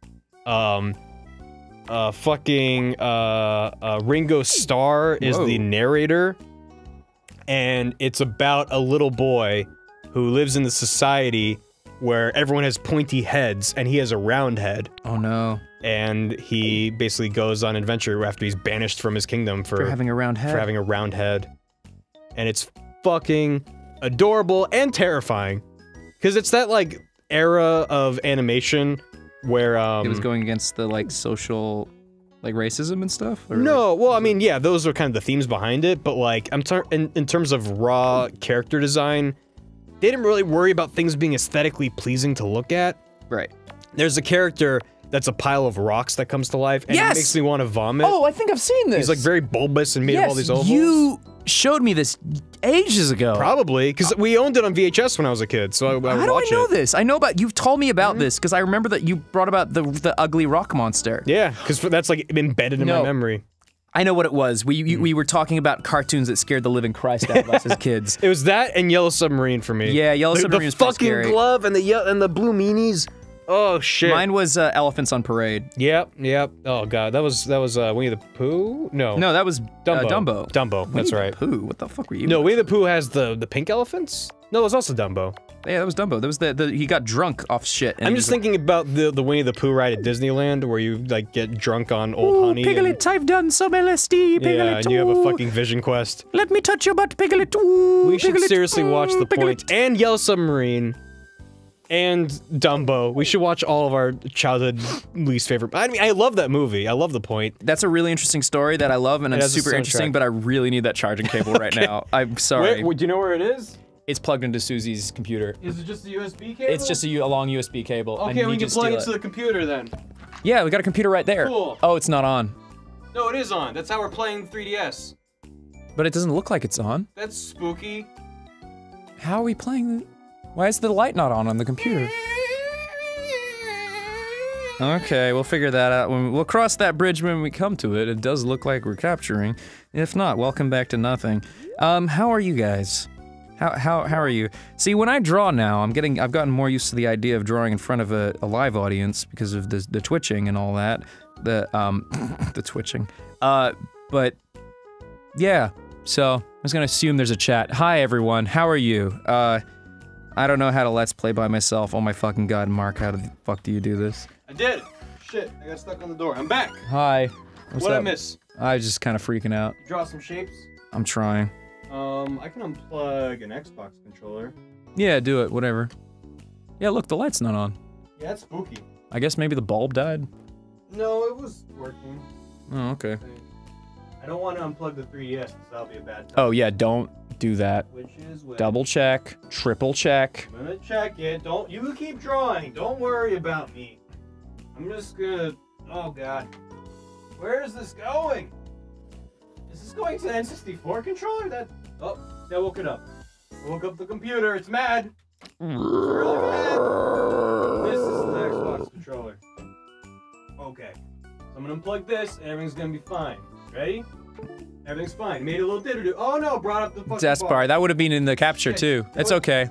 Ringo Starr is the narrator, and it's about a little boy who lives in the society where everyone has pointy heads, and he has a round head. Oh no. And he basically goes on an adventure after he's banished from his kingdom for having a round head. For having a round head. And it's fucking adorable and terrifying. Because it's that, like, era of animation where, It was going against the, like, social, like, racism and stuff? Or no, well, I mean, yeah, those are kind of the themes behind it, but, like, in terms of raw character design, they didn't really worry about things being aesthetically pleasing to look at. Right. There's a character that's a pile of rocks that comes to life, and it makes me want to vomit. Oh, I think I've seen this! He's, like, very bulbous and made of all these ovals. You showed me this ages ago. Probably, because we owned it on VHS when I was a kid, so I would watch it. How do I know this? I know about, you've told me about this, because I remember that you brought about the ugly rock monster. Yeah, because that's, like, embedded in my memory. I know what it was. We were talking about cartoons that scared the living Christ out of us as kids. It was that and Yellow Submarine for me. Yeah, Yellow Submarine was pretty scary. The fucking glove and the blue meanies. Oh shit. Mine was Elephants on Parade. Yep. Oh god, that was Winnie the Pooh? No. No, that was Dumbo. Dumbo. That's right. Pooh. What the fuck were you? No, Winnie the Pooh has the pink elephants. No, it was also Dumbo. Yeah, that was Dumbo. That was he got drunk off shit. And I'm just thinking about the Winnie the Pooh ride at Disneyland where you like get drunk on old honey. Piglet, I've done some LSD. Piglet, yeah, and you have a fucking vision quest. Let me touch your butt, Piglet. Ooh, we should Piglet, seriously watch The Piglet. Point and Yellow Submarine and Dumbo. We should watch all of our childhood least favorite. I mean, I love that movie. I love The Point. That's a really interesting story that I love and it's super interesting, but I really need that charging cable right now. I'm sorry. Wait, do you know where it is? It's plugged into Susie's computer. Is it just a USB cable? It's just a long USB cable. Okay, we can plug it to the computer then. Yeah, we got a computer right there. Cool. Oh, it's not on. No, it is on. That's how we're playing 3DS. But it doesn't look like it's on. That's spooky. How are we playing? Why is the light not on the computer? Okay, we'll figure that out. We'll cross that bridge when we come to it. It does look like we're capturing. If not, welcome back to nothing. How are you guys? How are you? See, when I draw now, I've gotten more used to the idea of drawing in front of a live audience because of the twitching and all that. The twitching. But yeah. So I was gonna assume there's a chat. Hi everyone, how are you? I don't know how to let's play by myself. Oh my fucking god, Mark, how the fuck do you do this? I did. Shit, I got stuck on the door. I'm back. Hi. What'd I miss? I was just kind of freaking out. Draw some shapes. I'm trying. I can unplug an Xbox controller. Yeah, do it, whatever. Yeah, look, the light's not on. Yeah, that's spooky. I guess maybe the bulb died? No, it was working. Oh, okay. I don't want to unplug the 3DS because that'll be a bad time. Oh yeah, don't do that. Which is which. Double check, triple check. I'm gonna check it. You keep drawing. Don't worry about me. I'm just gonna, oh god. Where is this going? Is this going to the N64 controller? That woke it up. I woke up the computer. It's mad. It's really mad. This is the Xbox controller. Okay. So I'm gonna unplug this, and everything's gonna be fine. Ready? Everything's fine. Made a little didder-do. Oh no! Brought up the fucking Despar, that would have been in the capture too. It's okay.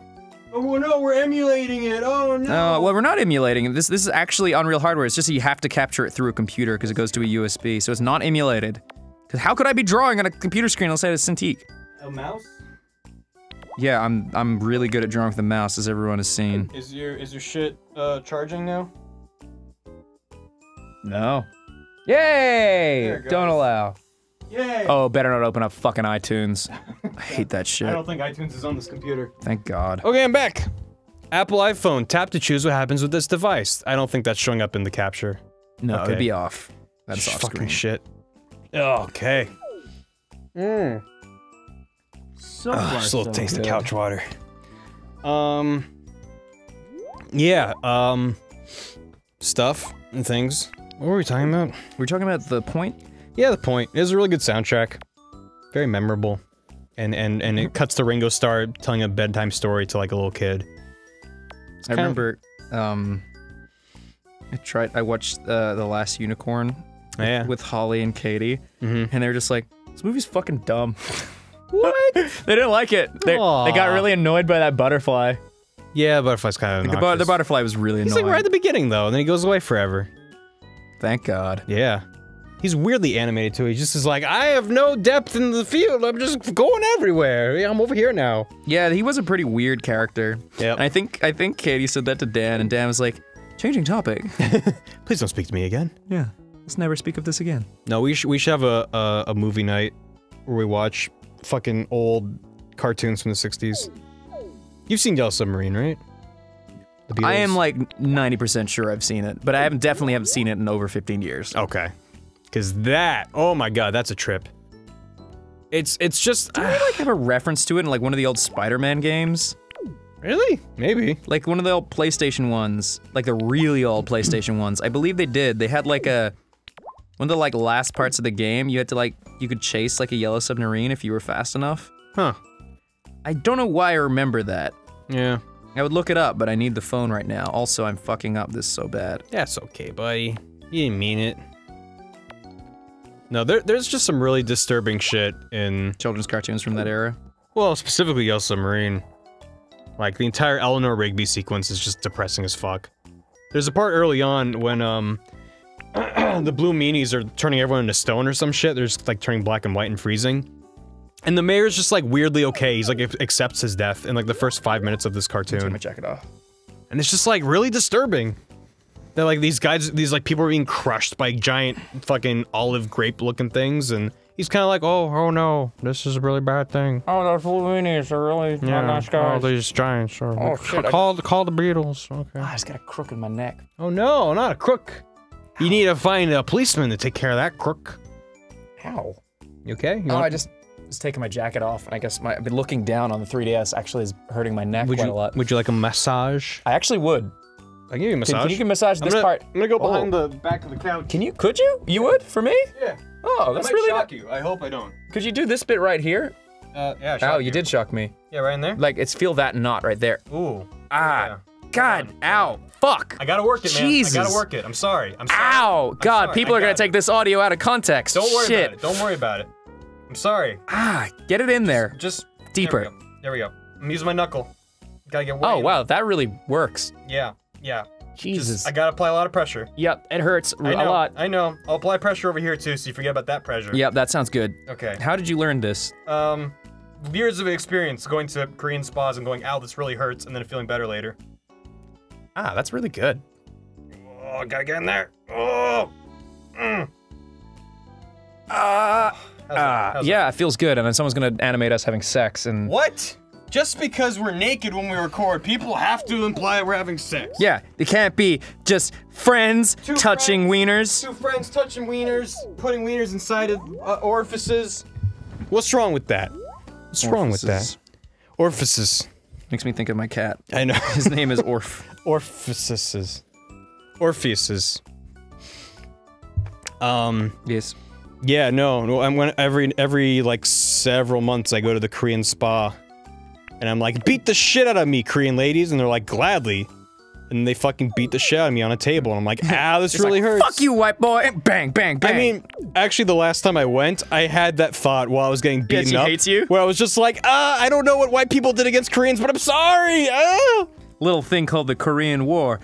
Oh no, we're emulating it. Oh no. Well, we're not emulating it. This is actually Unreal hardware. It's just that you have to capture it through a computer because it goes to a USB. So it's not emulated. Because how could I be drawing on a computer screen unless I had a Cintiq? A mouse? Yeah, I'm really good at drawing with the mouse, as everyone has seen. Is your shit charging now? No. Yay! Don't allow. Yay! Oh, better not open up fucking iTunes. I hate that shit. I don't think iTunes is on this computer. Thank God. Okay, I'm back. Apple iPhone. Tap to choose what happens with this device. I don't think that's showing up in the capture. No, okay. It'd be off. That's off fucking screen. shit. Okay. Still taste the couch water. Yeah, stuff and things. What were we talking about? We're talking about the point? Yeah, the point. It was a really good soundtrack. Very memorable. And it cuts to Ringo Starr telling a bedtime story to like a little kid. I remember, I watched The Last Unicorn with Holly and Katie, and they were just like, this movie's fucking dumb. What? They didn't like it. They got really annoyed by that butterfly. Yeah, butterfly's kind of like the butterfly was really annoying. He's like right at the beginning though, and then he goes away forever. Thank God. Yeah. He's weirdly animated too. He just is like, I have no depth in the field. I'm just going everywhere. I'm over here now. Yeah, he was a pretty weird character. Yeah. And I think Katie said that to Dan, and Dan was like, changing topic. Please don't speak to me again. Yeah. Let's never speak of this again. No, we should have a movie night where we watch fucking old cartoons from the 60s. You've seen Yellow Submarine, right? The Beatles? I am like 90% sure I've seen it, but I definitely haven't seen it in over 15 years. Okay. Cause that, oh my god, that's a trip. It's just- Do we like have a reference to it in like one of the old Spider-Man games? Really? Maybe. Like one of the old PlayStation ones, like the really old PlayStation ones. I believe they did. They had like one of the like last parts of the game, you had to like, you could chase like a yellow submarine if you were fast enough. Huh. I don't know why I remember that. Yeah. I would look it up, but I need the phone right now. Also, I'm fucking up this so bad. That's okay, buddy. You didn't mean it. No, there's just some really disturbing shit in- Children's cartoons from that era? Well, specifically Yellow Submarine. Like, the entire Eleanor Rigby sequence is just depressing as fuck. There's a part early on when, the blue meanies are turning everyone into stone or some shit. They're just, like, turning black and white and freezing. And the mayor's just, like, weirdly okay. He's, like, accepts his death in, like, the first 5 minutes of this cartoon. Take my jacket off. And it's just, like, really disturbing. That, like, these guys, like, people are being crushed by giant fucking olive grape-looking things, and he's kind of like, oh no, this is a really bad thing. Oh, those blue meanies are really not nice guys. All these giants are- Oh, shit, call the Beatles, okay. I just got a crook in my neck. Oh no, not a crook. You need to find a policeman to take care of that crook. How? You okay? You Oh, want- I just was taking my jacket off, and I guess I've been looking down on the 3DS actually is hurting my neck quite a lot. Would you like a massage? I actually would. I'll give you a massage. Can you massage this part? I'm gonna go behind the back of the couch. Could you? You would? For me? Yeah. Oh, that's really shock you. I hope I don't. Could you do this bit right here? Yeah, Ow, you did shock me. Yeah, right in there? Like, feel that knot right there. Ooh. Ah. God, ow, fuck. I gotta work it, man. Jesus. I gotta work it. I'm sorry. I'm sorry. Ow, God, sorry. people I are gonna got take this audio out of context. Don't worry Shit. about it. Don't worry about it. I'm sorry. Ah, get it in there. Just deeper. There we go. I'm using my knuckle. Gotta get way Oh, in. wow, that really works. Yeah. Jesus. I gotta apply a lot of pressure. Yep, it hurts a I know, lot. I know. I'll apply pressure over here too, so you forget about that pressure. Yep, that sounds good. Okay. How did you learn this? Years of experience going to Korean spas and going, ow, this really hurts, and then feeling better later. Ah, that's really good. Oh, I gotta get in there. Oh. Yeah, it feels good, and then someone's gonna animate us having sex, and... What? Just because we're naked when we record, people have to imply we're having sex. Yeah, it can't be just friends Two touching wieners. Two friends touching wieners, putting wieners inside of orifices. What's wrong with that? What's wrong with that? Orifices. Makes me think of my cat. I know. His name is Orf. Orifices. Orpheuses. Yes. Yeah, no, I'm gonna every like several months I go to the Korean spa, and I'm like, beat the shit out of me, Korean ladies, and they're like, gladly, and they fucking beat the shit out of me on a table, and I'm like, ah, this really hurts. Fuck you, white boy! Bang, bang, bang. I mean, actually, the last time I went, I had that thought while I was getting beaten she up. hates you? Where I was just like, I don't know what white people did against Koreans, but I'm sorry. Little thing called the Korean War.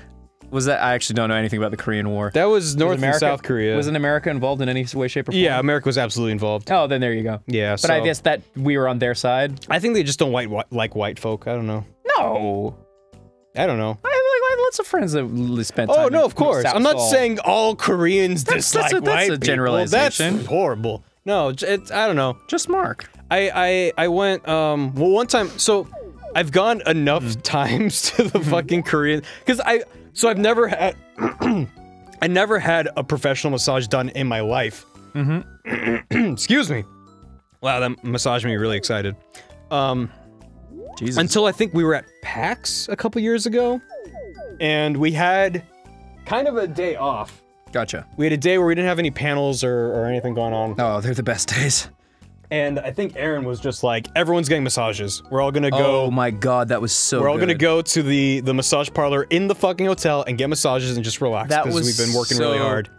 Was that? I actually don't know anything about the Korean War. That was North and South Korea. Wasn't America involved in any way, shape, or form? Yeah, America was absolutely involved. Oh, then there you go. Yeah, But I guess that we were on their side. I think they just don't like white folk. I don't know. No. I don't know. I have like lots of friends that spent time. Oh no, of course. South I'm not Seoul. saying all Koreans dislike white that's a people. generalization. That's horrible. No, it's I don't know. Just Mark. I went well one time. So I've gone enough times to the fucking Korean because I've never had I never had a professional massage done in my life. Excuse me. Wow, that massaged me really excited. Jesus. Until I think we were at PAX a couple years ago, and we had kind of a day off. Gotcha. We had a day where we didn't have any panels or anything going on. Oh, they're the best days. And I think Aaron was just like, everyone's getting massages. We're all gonna go. Oh my god, that was so We're all good. gonna go to the massage parlor in the fucking hotel and get massages and just relax. That because was we've been working really so hard.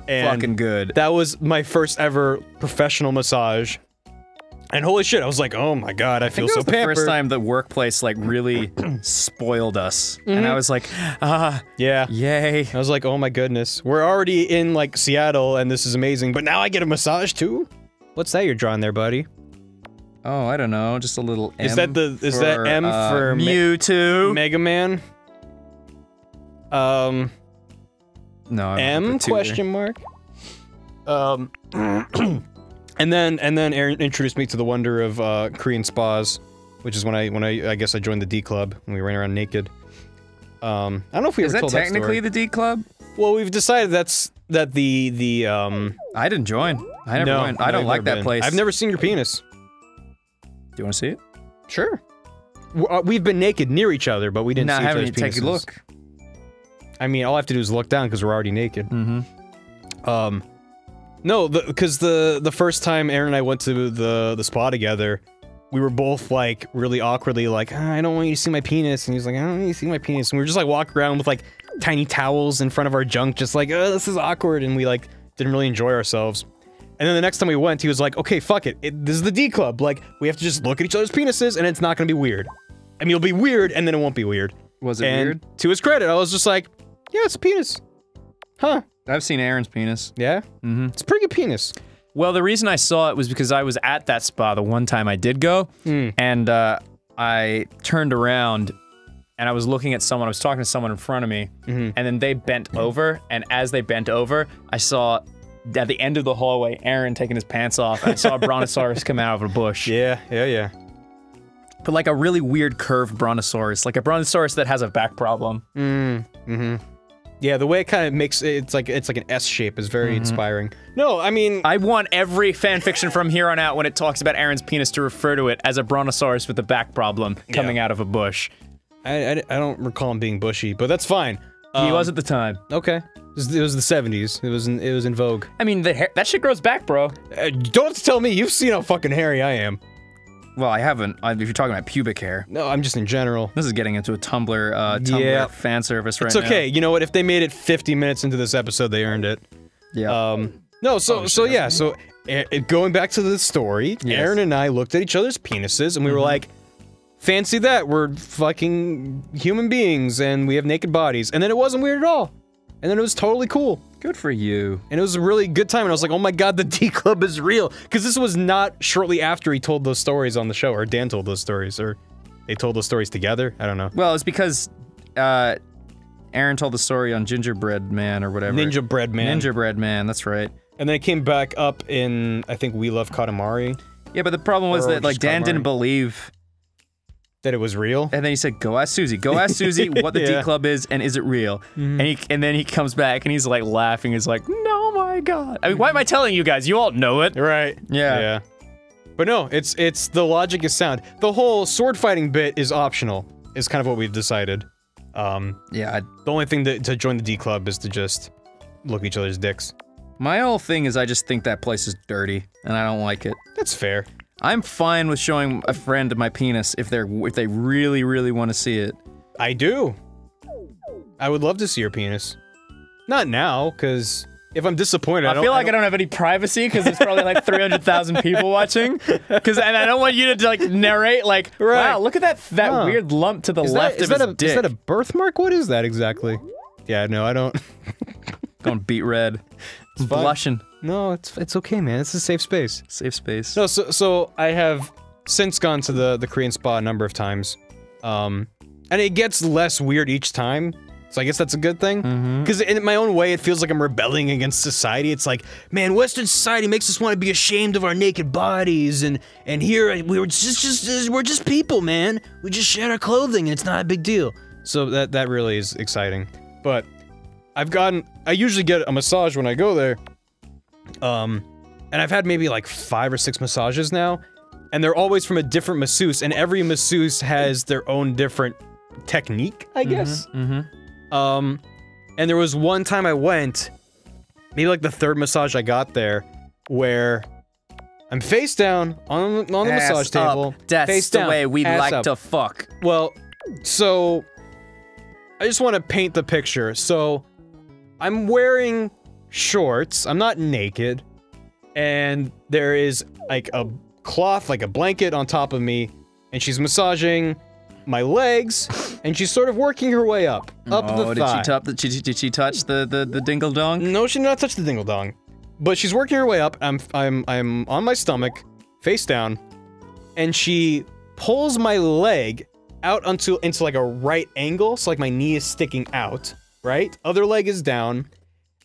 And fucking good. that was my first ever professional massage. And holy shit, I was like, oh my god, I feel so pampered. The first time the workplace like really spoiled us, and I was like, Yeah. yay. I was like, oh my goodness. We're already in, like, Seattle, and this is amazing, but now I get a massage, too? What's that you're drawing there, buddy? Oh, I don't know, just a little M. Is that M for Mewtwo? Mega Man? No, I M don't put two question mark? And then Aaron introduced me to the wonder of Korean spas, which is when I guess I joined the D Club and we ran around naked. I don't know if we Is ever that told technically that story. the D Club? Well, we've decided that the I didn't join. I never no, went. I don't I've like never that been. place. I've never seen your penis. Do you want to see it? Sure. We've been naked near each other, but we didn't see each other's penises. Take a look. I mean, all I have to do is look down because we're already naked. No, because the first time Aaron and I went to the spa together, we were both like really awkwardly like, I don't want you to see my penis, and he was like, I don't want you to see my penis, and we were just like walking around with like tiny towels in front of our junk, just like, oh, this is awkward, and we like didn't really enjoy ourselves. And then the next time we went, he was like, okay, fuck it, this is the D Club, like, we have to just look at each other's penises, and it's not gonna be weird. I mean, it'll be weird, and then it won't be weird. Was it and weird? To his credit, I was just like, yeah, it's a penis. Huh. I've seen Aaron's penis. Yeah? Mm-hmm. It's a pretty good penis. Well, the reason I saw it was because I was at that spa the one time I did go, and I turned around, and I was looking at someone, I was talking to someone in front of me, and then they bent over, and as they bent over, I saw, at the end of the hallway, Aaron taking his pants off, and I saw a brontosaurus come out of a bush. Yeah. But like a really weird curved brontosaurus, like a brontosaurus that has a back problem. Yeah, the way it kind of makes it's like an S shape is very inspiring. No, I mean, I want every fanfiction from here on out when it talks about Aaron's penis to refer to it as a brontosaurus with a back problem coming out of a bush. I don't recall him being bushy, but that's fine. He was at the time. Okay. It was the 70s. It was in vogue. I mean, the hair, that shit grows back, bro. Don't have to tell me. You've seen how fucking hairy I am. Well, I haven't. If you're talking about pubic hair. No, I'm just in general. This is getting into a Tumblr Yeah. fan service right It's now. okay. You know what? If they made it 50 minutes into this episode, they earned it. Yeah. No, so going back to the story, Yes. Aaron and I looked at each other's penises and we were like, fancy that, we're fucking human beings and we have naked bodies. And then it wasn't weird at all. And then it was totally cool. Good for you. And it was a really good time, and I was like, oh my god, the D Club is real! Because this was not shortly after he told those stories on the show, or Dan told those stories, or they told those stories together, I don't know. Well, it's because, Aaron told the story on Gingerbread Man or whatever. Ninja Bread Man. Gingerbread Man, that's right. And then it came back up in, I think, We Love Katamari. Yeah, but the problem was Or that, like, just Dan Katamari. didn't believe, That it was real? and then he said, go ask Susie what the D Club is, and is it real? And then he comes back, and he's, like, laughing, he's like, no, my god. I mean, why am I telling you guys? You all know it. Right. Yeah. But no, it's the logic is sound. The whole sword fighting bit is optional, is kind of what we've decided. Yeah, The only thing to join the D Club is to just look at each other's dicks. My whole thing is I just think that place is dirty, and I don't like it. That's fair. I'm fine with showing a friend my penis if they really, really want to see it. I do. I would love to see your penis. Not now, because if I'm disappointed, I feel like I don't have any privacy because there's probably like 300,000 people watching. And I don't want you to like narrate like, wow, look at that weird lump to the left of his dick. Is that a birthmark? What is that exactly? Yeah, no, I don't. Going beet red. It's blushing. No, it's okay, man. It's a safe space. Safe space. No, so I have since gone to the Korean spa a number of times, and it gets less weird each time. So I guess that's a good thing. Because in my own way, it feels like I'm rebelling against society. It's like, man, Western society makes us want to be ashamed of our naked bodies, and here we're just people, man. We just shed our clothing, and it's not a big deal. So that really is exciting. But I usually get a massage when I go there. And I've had maybe like 5 or 6 massages now, and they're always from a different masseuse, and every masseuse has their own different technique, I guess. And there was one time I went, maybe like the 3rd massage I got there, where I'm face down on the massage table. That's face the down, way we like up. to fuck. Well, so I just want to paint the picture. So I'm wearing shorts. I'm not naked, and there is like a cloth, like a blanket on top of me, and she's massaging my legs, and she's sort of working her way up the thigh. Did she touch the dingle dong? No, she did not touch the dingle dong, but she's working her way up. I'm on my stomach, face down, and she pulls my leg out into like a right angle, so like my knee is sticking out, right? Other leg is down,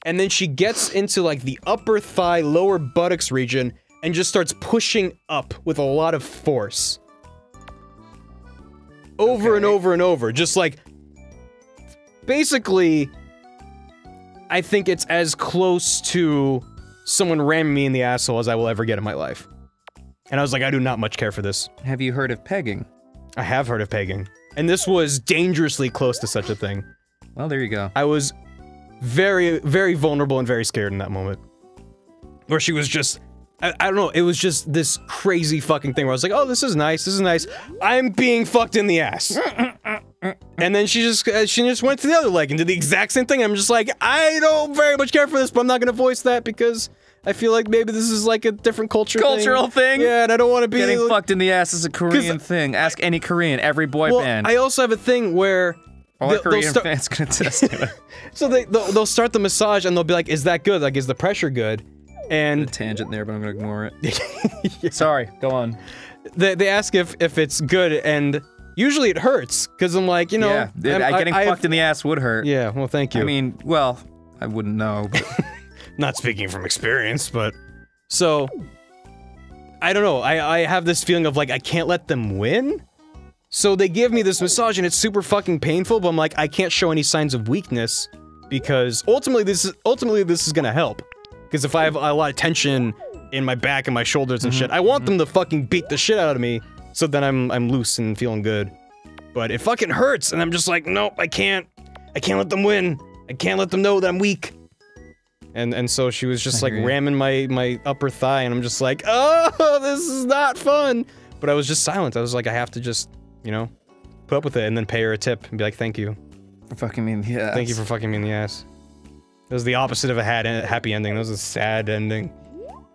and then she gets into like the upper thigh, lower buttocks region, and just starts pushing up with a lot of force. Over and over and over, just like, basically, I think it's as close to someone ramming me in the asshole as I will ever get in my life. And I was like, I do not much care for this. Have you heard of pegging? I have heard of pegging. And this was dangerously close to such a thing. Well, there you go. I was very, very vulnerable and very scared in that moment. Where she was just, I don't know, it was just this crazy fucking thing where I was like, oh, this is nice, I'm being fucked in the ass. And then she just went to the other leg and did the exact same thing. I'm just like, I don't very much care for this, but I'm not gonna voice that because I feel like maybe this is like a different cultural thing. Yeah, and I don't want to be getting fucked in the ass is a Korean thing. Ask any Korean, every boy band. I also have a thing where all Korean fans can attest to it. So they'll start the massage and they'll be like, is that good? Like, is the pressure good? And a tangent there, but I'm gonna ignore it. Yeah. Sorry, go on. They ask if it's good, and usually it hurts because I'm like, you know, yeah, getting fucked in the ass would hurt. Yeah, well, thank you. I mean, well, I wouldn't know. But not speaking from experience, but so I don't know. I have this feeling of like I can't let them win. So they give me this massage and it's super fucking painful, but I'm like I can't show any signs of weakness because ultimately this is gonna help. Because if I have a lot of tension in my back and my shoulders and shit, I want them to fucking beat the shit out of me, so then I'm loose and feeling good. But it fucking hurts, and I'm just like, nope, I can't let them win. I can't let them know that I'm weak. And so she was just like ramming my upper thigh, and I'm just like, oh, this is not fun. But I was just silent. I was like, I have to just, you know, put up with it, and then pay her a tip and be like, thank you. For fucking me in the ass. Thank you for fucking me in the ass. It was the opposite of a happy ending. That was a sad ending.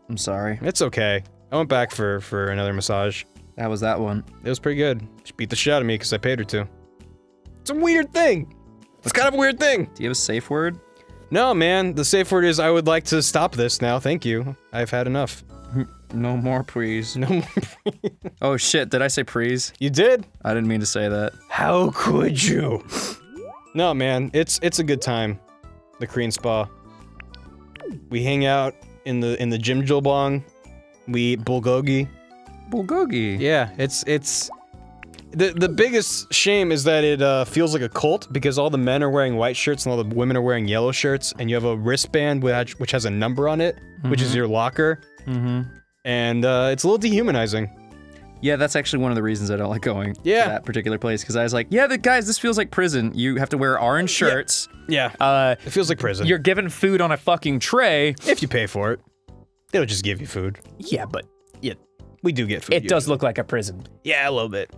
I'm sorry. It's okay. I went back for another massage. That was that one. It was pretty good. She beat the shit out of me because I paid her to. It's a weird thing. It's kind of a weird thing. Do you have a safe word? No, man. The safe word is I would like to stop this now. Thank you. I've had enough. No more please. No more please. Oh shit, did I say please? You did? I didn't mean to say that. How could you? No, man. It's a good time. The Korean spa. We hang out in the jjimjilbang. We eat bulgogi. Bulgogi? Yeah, it's the biggest shame is that it feels like a cult because all the men are wearing white shirts and all the women are wearing yellow shirts, and you have a wristband which has a number on it, which is your locker. And it's a little dehumanizing. Yeah, that's actually one of the reasons I don't like going to Yeah. that particular place, because I was like, yeah, guys, this feels like prison. You have to wear orange shirts. Yeah. It feels like prison. You're given food on a fucking tray. If you pay for it. They don't just give you food. Yeah, but We do get food. It does look like a prison. Yeah, a little bit.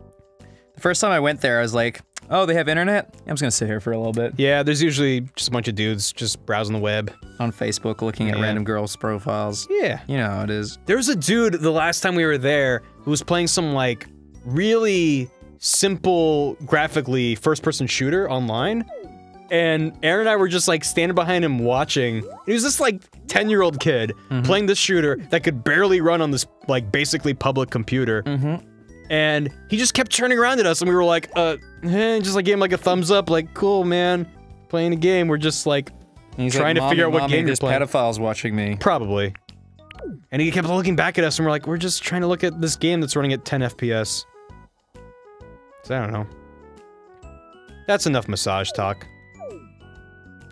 the first time I went there, I was like, oh, they have internet? I'm just gonna sit here for a little bit. Yeah, there's usually just a bunch of dudes just browsing the web. On Facebook, looking at Yeah. random girls' profiles. Yeah. You know how it is. There was a dude the last time we were there who was playing some like really simple graphically first-person shooter online. And Aaron and I were just like standing behind him watching. He was this like 10-year-old kid playing this shooter that could barely run on this like basically public computer. And he just kept turning around at us and we were like, just like gave him like a thumbs up, like, cool, man, playing a game. We're just like And he's trying like, to figure out what Mommy, game you're there's playing. pedophiles watching me. Probably. And he kept looking back at us and we're like, we're just trying to look at this game that's running at 10 FPS. So I don't know. That's enough massage talk.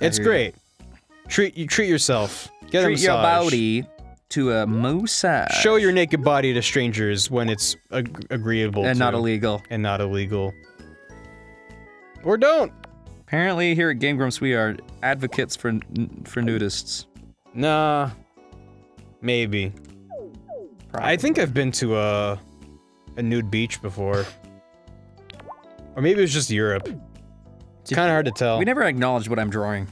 It's hear you. great. Treat yourself. Get a Treat massage. your body to a massage. Show your naked body to strangers when it's agreeable and to. not illegal. And not illegal. Or don't. Apparently, here at GameGrumps, we are advocates for nudists. Nah. Maybe. I think I've been to a nude beach before. Or maybe it was just Europe. It's kind of hard to tell. We never acknowledged what I'm drawing.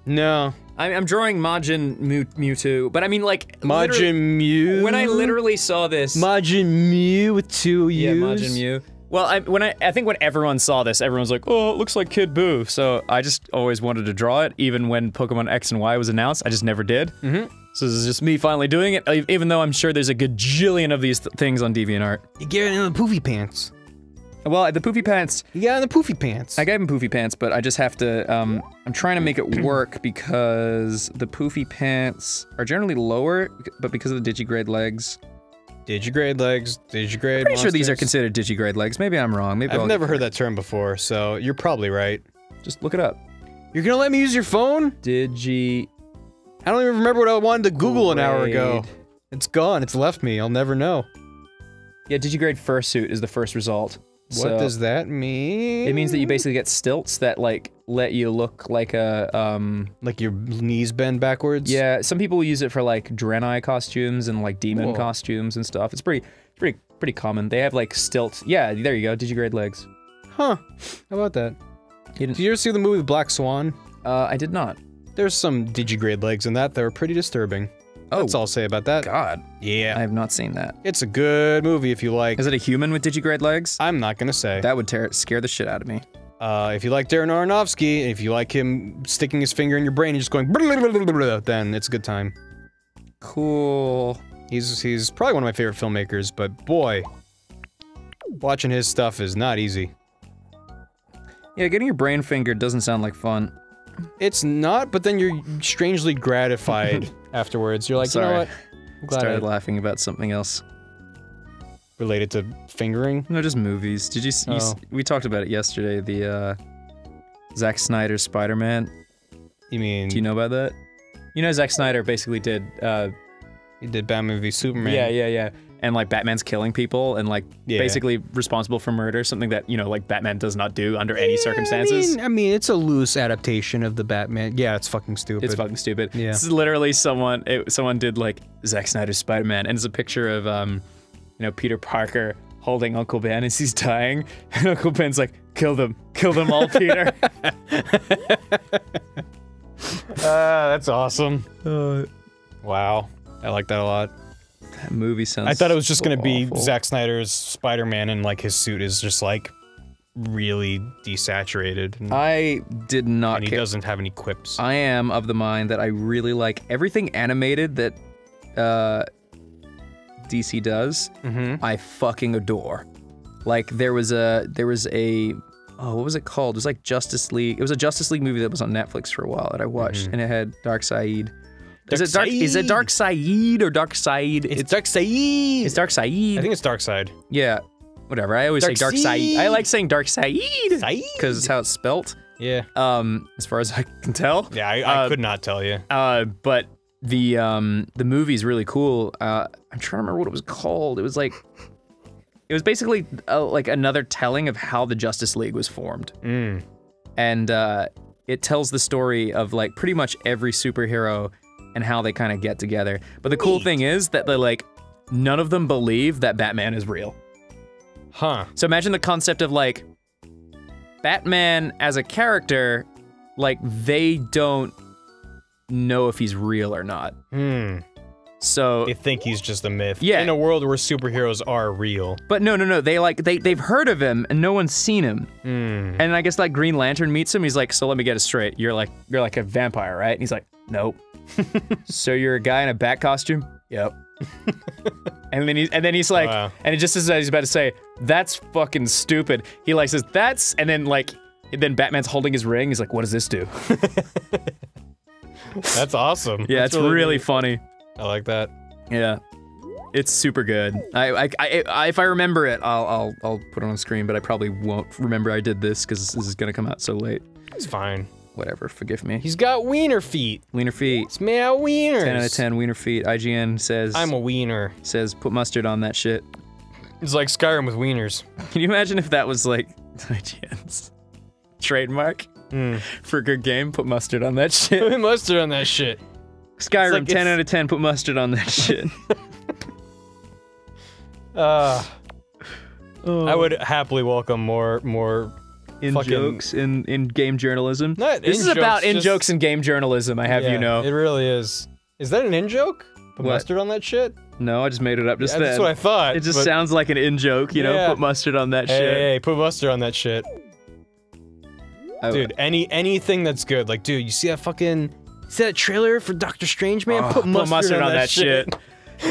No. I'm drawing Majin Mewtwo, but I mean, like, Majin Mew. when I literally saw this. Majin Mew with two U's. Yeah, Majin Mew. Well, I think when everyone saw this, everyone's like, oh, it looks like Kid Buu. So I just always wanted to draw it, even when Pokemon X and Y was announced. I just never did. So this is just me finally doing it, even though I'm sure there's a gajillion of these things on DeviantArt. You get it in the poofy pants. Well, the poofy pants. You got it in the poofy pants. I gave him poofy pants, but I just have to, I'm trying to make it work because the poofy pants are generally lower, but because of the digigrade legs. Digigrade legs, digigrade I'm pretty sure these are monsters. considered digigrade legs. Maybe I'm wrong. Maybe I've never heard that term before, so you're probably right. Just look it up. You're gonna let me use your phone? Digi. I don't even remember what I wanted to Google an hour ago. Grade. It's gone, it's left me, I'll never know. Yeah, digigrade fursuit is the first result. What does that mean? It means that you basically get stilts that like let you look like a Like your knees bend backwards? Yeah, some people use it for like Draenei costumes and like demon Whoa. costumes and stuff. It's pretty common. They have like stilts. Yeah, there you go. Digigrade legs. Huh. How about that? You didn't- Did you ever see the movie Black Swan? I did not. There's some digigrade legs in that were pretty disturbing. That's all I'll say about that. God. Yeah. I have not seen that. It's a good movie if you like. Is it a human with digigrade legs? I'm not gonna say. That would scare the shit out of me. If you like Darren Aronofsky, and if you like him sticking his finger in your brain and just going then it's a good time. Cool. He's probably one of my favorite filmmakers, but boy, watching his stuff is not easy. Yeah, getting your brain fingered doesn't sound like fun. It's not, but then you're strangely gratified afterwards. You're like, you know Sorry. what? I'm glad Started I laughing about something else. related to fingering. No, just movies. Did you? Oh. We talked about it yesterday. The Zack Snyder Spider-Man. You mean Do you know about that? You know, Zack Snyder basically did. he did Batman v Superman? Yeah. And like Batman's killing people and like Yeah. basically responsible for murder, something that, you know, like Batman does not do under any circumstances. I mean, it's a loose adaptation of the Batman. Yeah, it's fucking stupid. It's fucking stupid. Yeah. This is literally someone did like Zack Snyder's Spider-Man, and it's a picture of you know, Peter Parker holding Uncle Ben as he's dying, and Uncle Ben's like, kill them all, Peter. That's awesome. Wow, I like that a lot. That movie sounds. I thought it was just so gonna be awful. Zack Snyder's Spider-Man, and like his suit is just like really desaturated, and, I did not and he care. doesn't have any quips. I am of the mind that I really like everything animated that DC does. I fucking adore. Like there was a oh, what was it called? It was like Justice League. It was a Justice League movie that was on Netflix for a while that I watched, and it had Darkseid. Is it Darkseid or Darkseid? It's Darkseid. It's Darkseid. I think it's Darkseid. Yeah, whatever. I always say Darkseid. I like saying Darkseid Seid. because it's how it's spelt. Yeah. As far as I can tell. Yeah, I could not tell you. But the movie's really cool. I'm trying to remember what it was called. It was like it was basically like another telling of how the Justice League was formed. And it tells the story of like pretty much every superhero and how they kind of get together. But the cool thing is that they're like, none of them believe that Batman is real. Huh. So imagine the concept of like, Batman as a character, like they don't know if he's real or not. So They think he's just a myth. Yeah. In a world where superheroes are real. but no, they've heard of him and no one's seen him. And I guess like Green Lantern meets him, he's like, so let me get it straight. You're like a vampire, right? And he's like, nope. So you're a guy in a bat costume? Yep. and then he's like, Wow. and it just as he's about to say, that's fucking stupid. He like says, that's, and then Batman's holding his ring. He's like, what does this do? That's awesome. Yeah, That's it's really neat. funny. I like that. Yeah, it's super good. If I remember it, I'll put it on screen, but I probably won't remember I did this because this is gonna come out so late. It's fine. Whatever, forgive me. He's got wiener feet. Wiener feet. It's meow wieners. 10 out of 10 wiener feet. IGN says. I'm a wiener. Says put mustard on that shit. It's like Skyrim with wieners. Can you imagine if that was like IGN's trademark for a good game? Put mustard on that shit. Put mustard on that shit. Skyrim, like 10 out of 10. Put mustard on that shit. I would happily welcome more In fucking- jokes in game journalism. Not This is in-jokes, about in just- jokes in game journalism. I have Yeah, you know. It really is. Is that an in joke? Put What? mustard on that shit? No, I just made it up just Yeah, then. that's what I thought. It just but- sounds like an in joke, you know. Yeah. Put mustard on that Hey, shit. hey, put mustard on that shit. I- Dude, anything that's good. Like, dude, you see that trailer for Doctor Strange, man? Put mustard on that shit.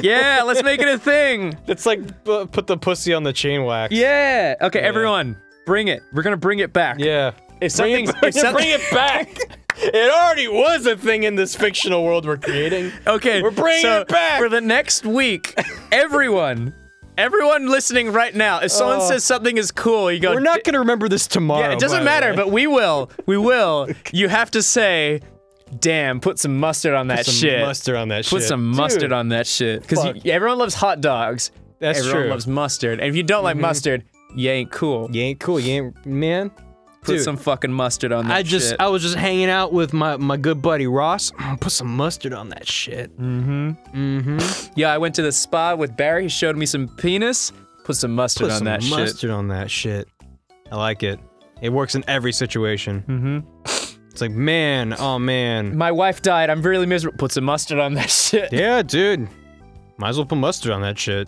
Yeah, let's make it a thing. It's like, put the pussy on the chain wax. Yeah. Okay, everyone, bring it. We're gonna bring it back. Yeah. If something, Bring it back! It already was a thing in this fictional world we're creating. Okay, We're bringing it back! For the next week, everyone listening right now, if someone says something is cool, you go. We're not gonna remember this tomorrow. Yeah, it doesn't matter, but we will. We will. You have to say, damn, put some mustard on that Put some shit. mustard on that shit. Put some mustard Dude, on that shit. Because fuck. everyone loves hot dogs. That's Everyone true. loves mustard. And if you don't like mustard, you ain't cool. You ain't cool, you ain't, man. Put Dude, some fucking mustard on that shit. I was just hanging out with my good buddy Ross. Put some mustard on that shit. Yeah, I went to the spa with Barry. He showed me some penis. Put some mustard Put on some that shit. mustard on that shit. I like it. It works in every situation. It's like, man, oh man. My wife died. I'm really miserable. Put some mustard on that shit. Yeah, dude. Might as well put mustard on that shit.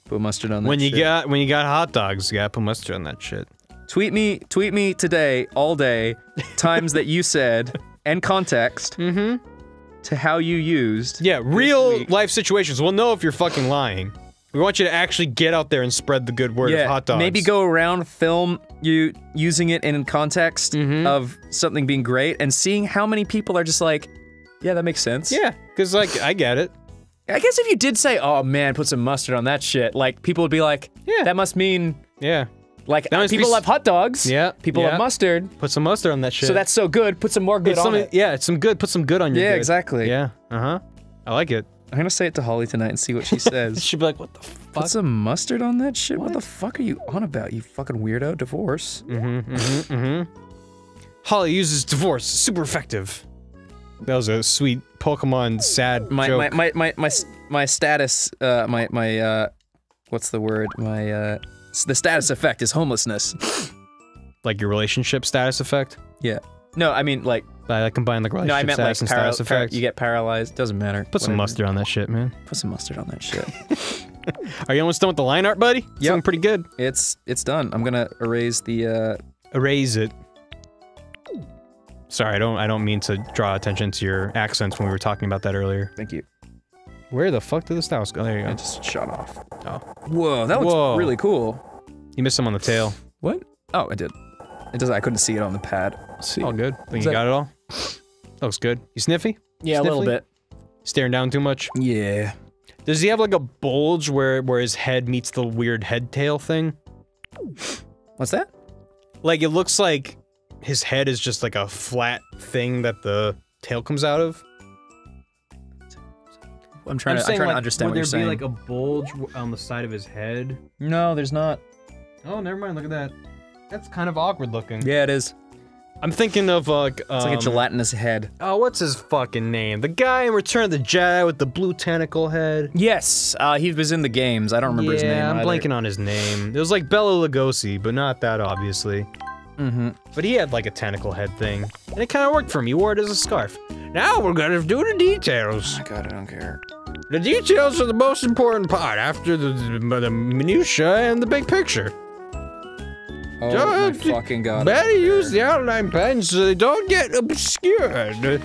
Put mustard on that When shit. you got hot dogs, you gotta put mustard on that shit. Tweet me today, all day, times that you said, and context, to how you used. Yeah, real week. life situations. We'll know if you're fucking lying. We want you to actually get out there and spread the good word of hot dogs. Maybe go around, film you using it in context of something being great, and seeing how many people are just like, yeah, that makes sense. Yeah, because, like, I get it. I guess if you did say, oh man, put some mustard on that shit, like, people would be like, Yeah. that must mean, Yeah. like, That must people be love hot dogs. Yeah, People yeah. love mustard. Put some mustard on that shit. So that's so good, put some more good It's on something- it. Yeah, it's some good. Put some good on your Yeah, good. exactly. Yeah, uh-huh. I like it. I'm gonna say it to Holly tonight and see what she says. She'd be like, what the fuck? Put some mustard on that shit? What the fuck are you on about, you fucking weirdo? Divorce. Holly uses divorce. Super effective. That was a sweet Pokemon sad joke. My status, what's the word? The status effect is homelessness. Like your relationship status effect? Yeah. No, I mean, like, I combine like no, relationship I meant like status and status effect. you get paralyzed. Doesn't matter. Put some Whatever. mustard on that shit, man. Put some mustard on that shit. Are you almost done with the line art, buddy? It's looking pretty good. It's done. I'm gonna erase the, Erase it. Sorry, I don't mean to draw attention to your accents when we were talking about that earlier. Thank you. Where the fuck did the styles go? There you I go. just shot off. Oh. Whoa, that looks Whoa. really cool. You missed some on the tail. What? Oh, I did. It doesn't. I couldn't see it on the pad. Let's see. All good. Think Is you that- got it all? Looks good. You sniffy? Yeah, a little Sniffly? bit. Staring down too much? Yeah. Does he have like a bulge where his head meets the weird head tail thing? What's that? Like it looks like his head is just like a flat thing that the tail comes out of. I'm trying to understand what you're saying. Would there be like a bulge on the side of his head? No, there's not. Oh, never mind. Look at that. That's kind of awkward looking. Yeah, it is. I'm thinking of like It's like a gelatinous head. Oh, what's his fucking name? The guy in Return of the Jedi with the blue tentacle head. Yes, he was in the games. I don't remember his name. Yeah, I'm either. blanking on his name. It was like Bela Lugosi, but not that obviously. Mm-hmm. But he had like a tentacle head thing, and it kind of worked for him. He wore it as a scarf. Now we're gonna do the details. Oh my god, I don't care. The details are the most important part after the minutia and the big picture. Oh my fucking god. Better use the outline pens so they don't get obscured.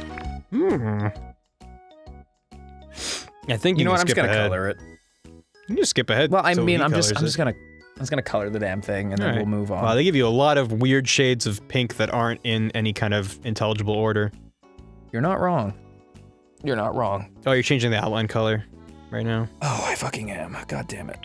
I think You know what? I'm just gonna ahead. color it. You can skip ahead. Well, I so mean, he I'm just colors it. gonna color the damn thing, and then we'll move on. Wow, they give you a lot of weird shades of pink that aren't in any kind of intelligible order. You're not wrong. You're not wrong. Oh, you're changing the outline color right now? Oh, I fucking am. God damn it.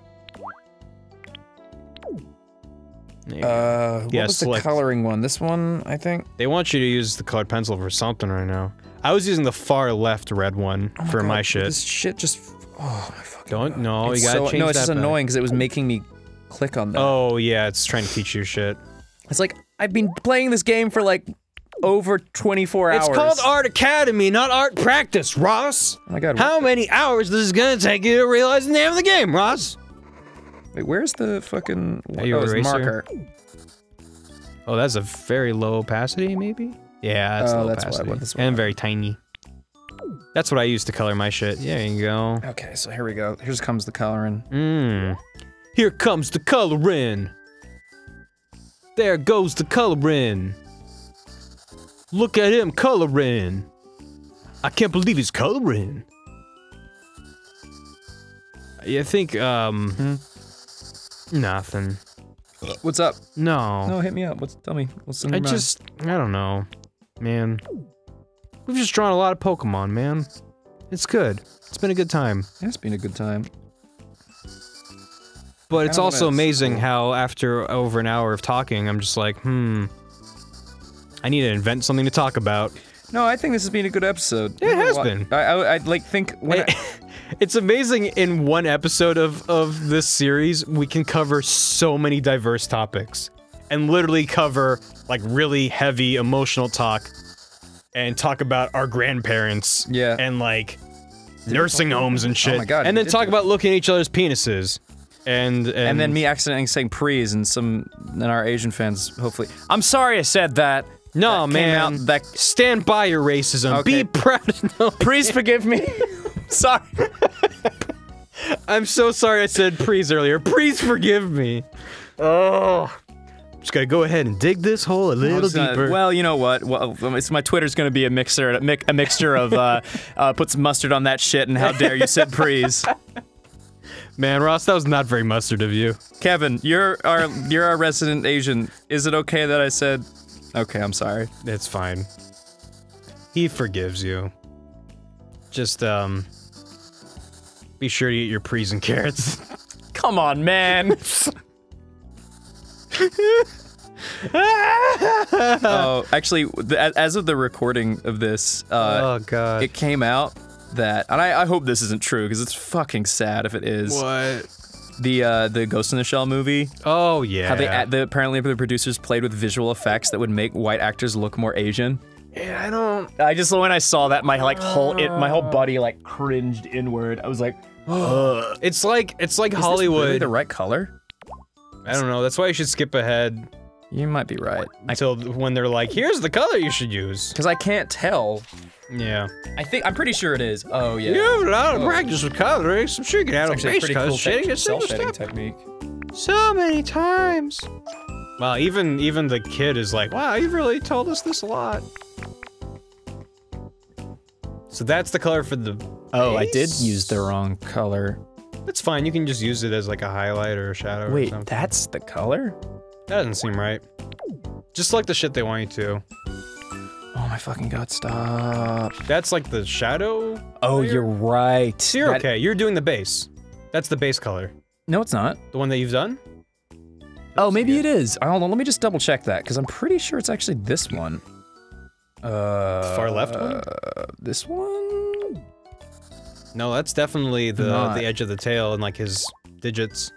There you go. What Yeah, was the select. coloring one? This one, I think? They want you to use the colored pencil for something right now. I was using the far left red one for my shit. This shit just... Oh my fucking Don't, no, It's you gotta so, change No, it's that just back. annoying because it was making me click on that. Oh, yeah, it's trying to teach you shit. It's like, I've been playing this game for like over 24 hours. It's called Art Academy, not Art Practice, Ross! Oh my god. How many hours this is gonna take you to realize the name of the game, Ross? Wait, where's the fucking... you it's eraser? marker. Oh, that's a very low opacity, maybe? Yeah, that's low that's why I opacity. went this way. And very tiny. That's what I use to color my shit. There you go. Okay, so here we go. Here comes the coloring. Here comes the coloring. There goes the coloring. Look at him coloring. I can't believe he's coloring. I think, nothing. What's up? No. No, hit me up. Tell me. What's in your mind? I don't know. Man. We've just drawn a lot of Pokemon, man. It's good. It's been a good time. It's been a good time. But it's Kinda also wanna amazing school. how after over an hour of talking, I'm just like, I need to invent something to talk about. No, I think this has been a good episode. Yeah, it has been. I like think when It's amazing in one episode of this series, we can cover so many diverse topics. And literally cover, like, really heavy emotional talk. And talk about our grandparents. Yeah. And, like, nursing homes and shit. Oh my god. And you then did talk do it. about looking at each other's penises. And then me accidentally saying prees and our Asian fans hopefully. I'm sorry I said that. No, That came man. out- that- Stand by your racism. Okay. Be proud. No, Please forgive me. Sorry. I'm so sorry I said please earlier. Please forgive me. Oh. Just gotta go ahead and dig this hole a little deeper. Well, you know what? Well, it's my Twitter's gonna be a mixture of put some mustard on that shit and how dare you said prees. Man, Ross, that was not very mustard of you. Kevin, you're our resident Asian. Is it okay that I said? Okay, I'm sorry. It's fine. He forgives you. Just, be sure to eat your prees and carrots. Come on, man. Oh, actually, as of the recording of this, Oh, God. it came out that, and I hope this isn't true because it's fucking sad if it is. What? The Ghost in the Shell movie. Oh, yeah. How they apparently the producers played with visual effects that would make white actors look more Asian. Yeah, I don't... When I saw that, my whole body like cringed inward. I was like, ugh. It's like Is this Hollywood. really the right color? I don't know. That's why you should skip ahead You might be right. until when they're like, here's the color you should use. Because I can't tell. Yeah. I'm pretty sure it is. Oh yeah. You have a lot of practice with coloring. I'm sure you can add a It's actually a base pretty color cool shading a single cel-shading step. technique. So many times. Wow, even the kid is like, wow, you've really told us this a lot. So that's the color for the Oh, I did base? use the wrong color. That's fine, you can just use it as like a highlight or a shadow or Wait, something. that's the color? That doesn't seem right. Just like the shit they want you to. Oh my fucking god, stop. That's like the shadow? Oh, layer? you're right. So you're That- okay, you're doing the base. That's the base color. No, it's not. The one that you've done? Oh, maybe it is. Hold on, let me just double check that, because I'm pretty sure it's actually this one. Far left one? This one? No, that's definitely the Not. edge of the tail and like his digits,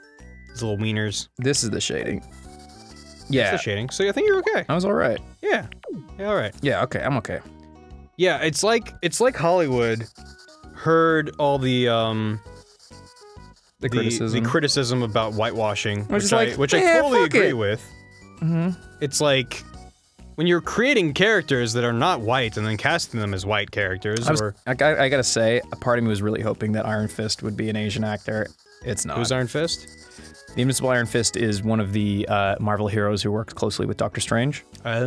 his little wieners. This is the shading. That's Yeah, the shading. So I think you're okay. I was all right. Yeah. Yeah, all right. Yeah, okay, I'm okay. Yeah, it's like Hollywood heard all the criticism about whitewashing, Which is which like, I yeah, totally fuck agree it. with. It's like when you're creating characters that are not white and then casting them as white characters, I gotta say, a part of me was really hoping that Iron Fist would be an Asian actor. It's not. who's Iron Fist? The Invincible Iron Fist is one of the Marvel heroes who worked closely with Doctor Strange. Well,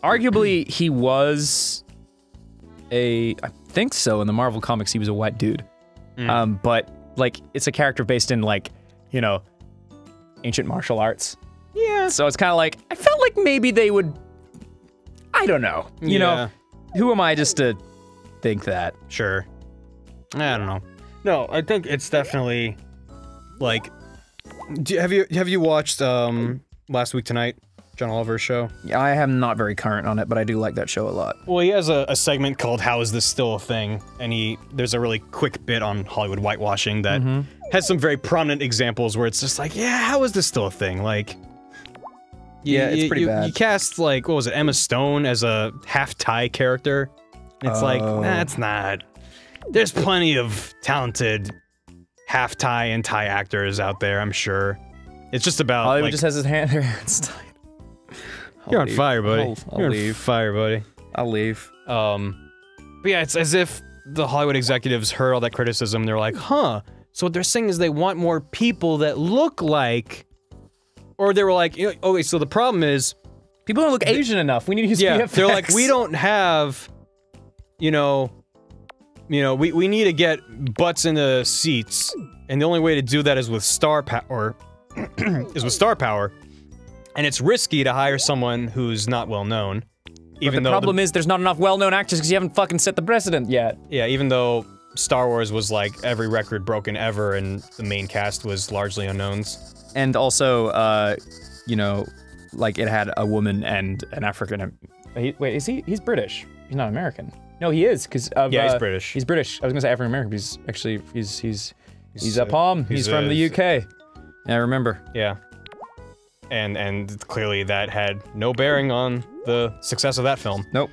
arguably he was I think so in the Marvel comics he was a white dude. But like it's a character based in like, you know, ancient martial arts. Yeah. So it's kind of like I felt like maybe they would I don't know. You know, who am I just to think that? Sure. I don't know. No, I think it's definitely like. Have you watched Last Week Tonight, John Oliver's show? Yeah, I am not very current on it, but I do like that show a lot. Well, he has a segment called "How Is This Still a Thing?" and there's a really quick bit on Hollywood whitewashing that has some very prominent examples where it's just like, yeah, how is this still a thing? Like, it's pretty bad. You cast like what was it, Emma Stone as a half Thai character, and it's like, nah, it's not. There's plenty of talented half Thai and Thai actors out there, I'm sure. It's just about Hollywood like, just has their hands tied. You're on fire, buddy. I'll You're leave. on fire, buddy. I'll leave. But yeah, it's as if the Hollywood executives heard all that criticism. They're like, huh. So what they're saying is they want more people that look like, or they were like, you know, okay, so the problem is, People don't look Asian enough. We need to use yeah, VFX. they're like, we don't have, you know, we need to get butts into seats, and the only way to do that is with star power, and it's risky to hire someone who's not well known. Even the though problem is there's not enough well-known actors because you haven't fucking set the precedent yet. yeah, even though Star Wars was like every record broken ever, and the main cast was largely unknowns. And also, you know, like it had a woman and an African. Wait, is he? He's British. He's not American. No, he is because Yeah, he's British. He's British. I was gonna say African American, but he's actually he's a Palm. He's from the UK. Yeah, I remember. Yeah. And clearly that had no bearing on the success of that film. Nope.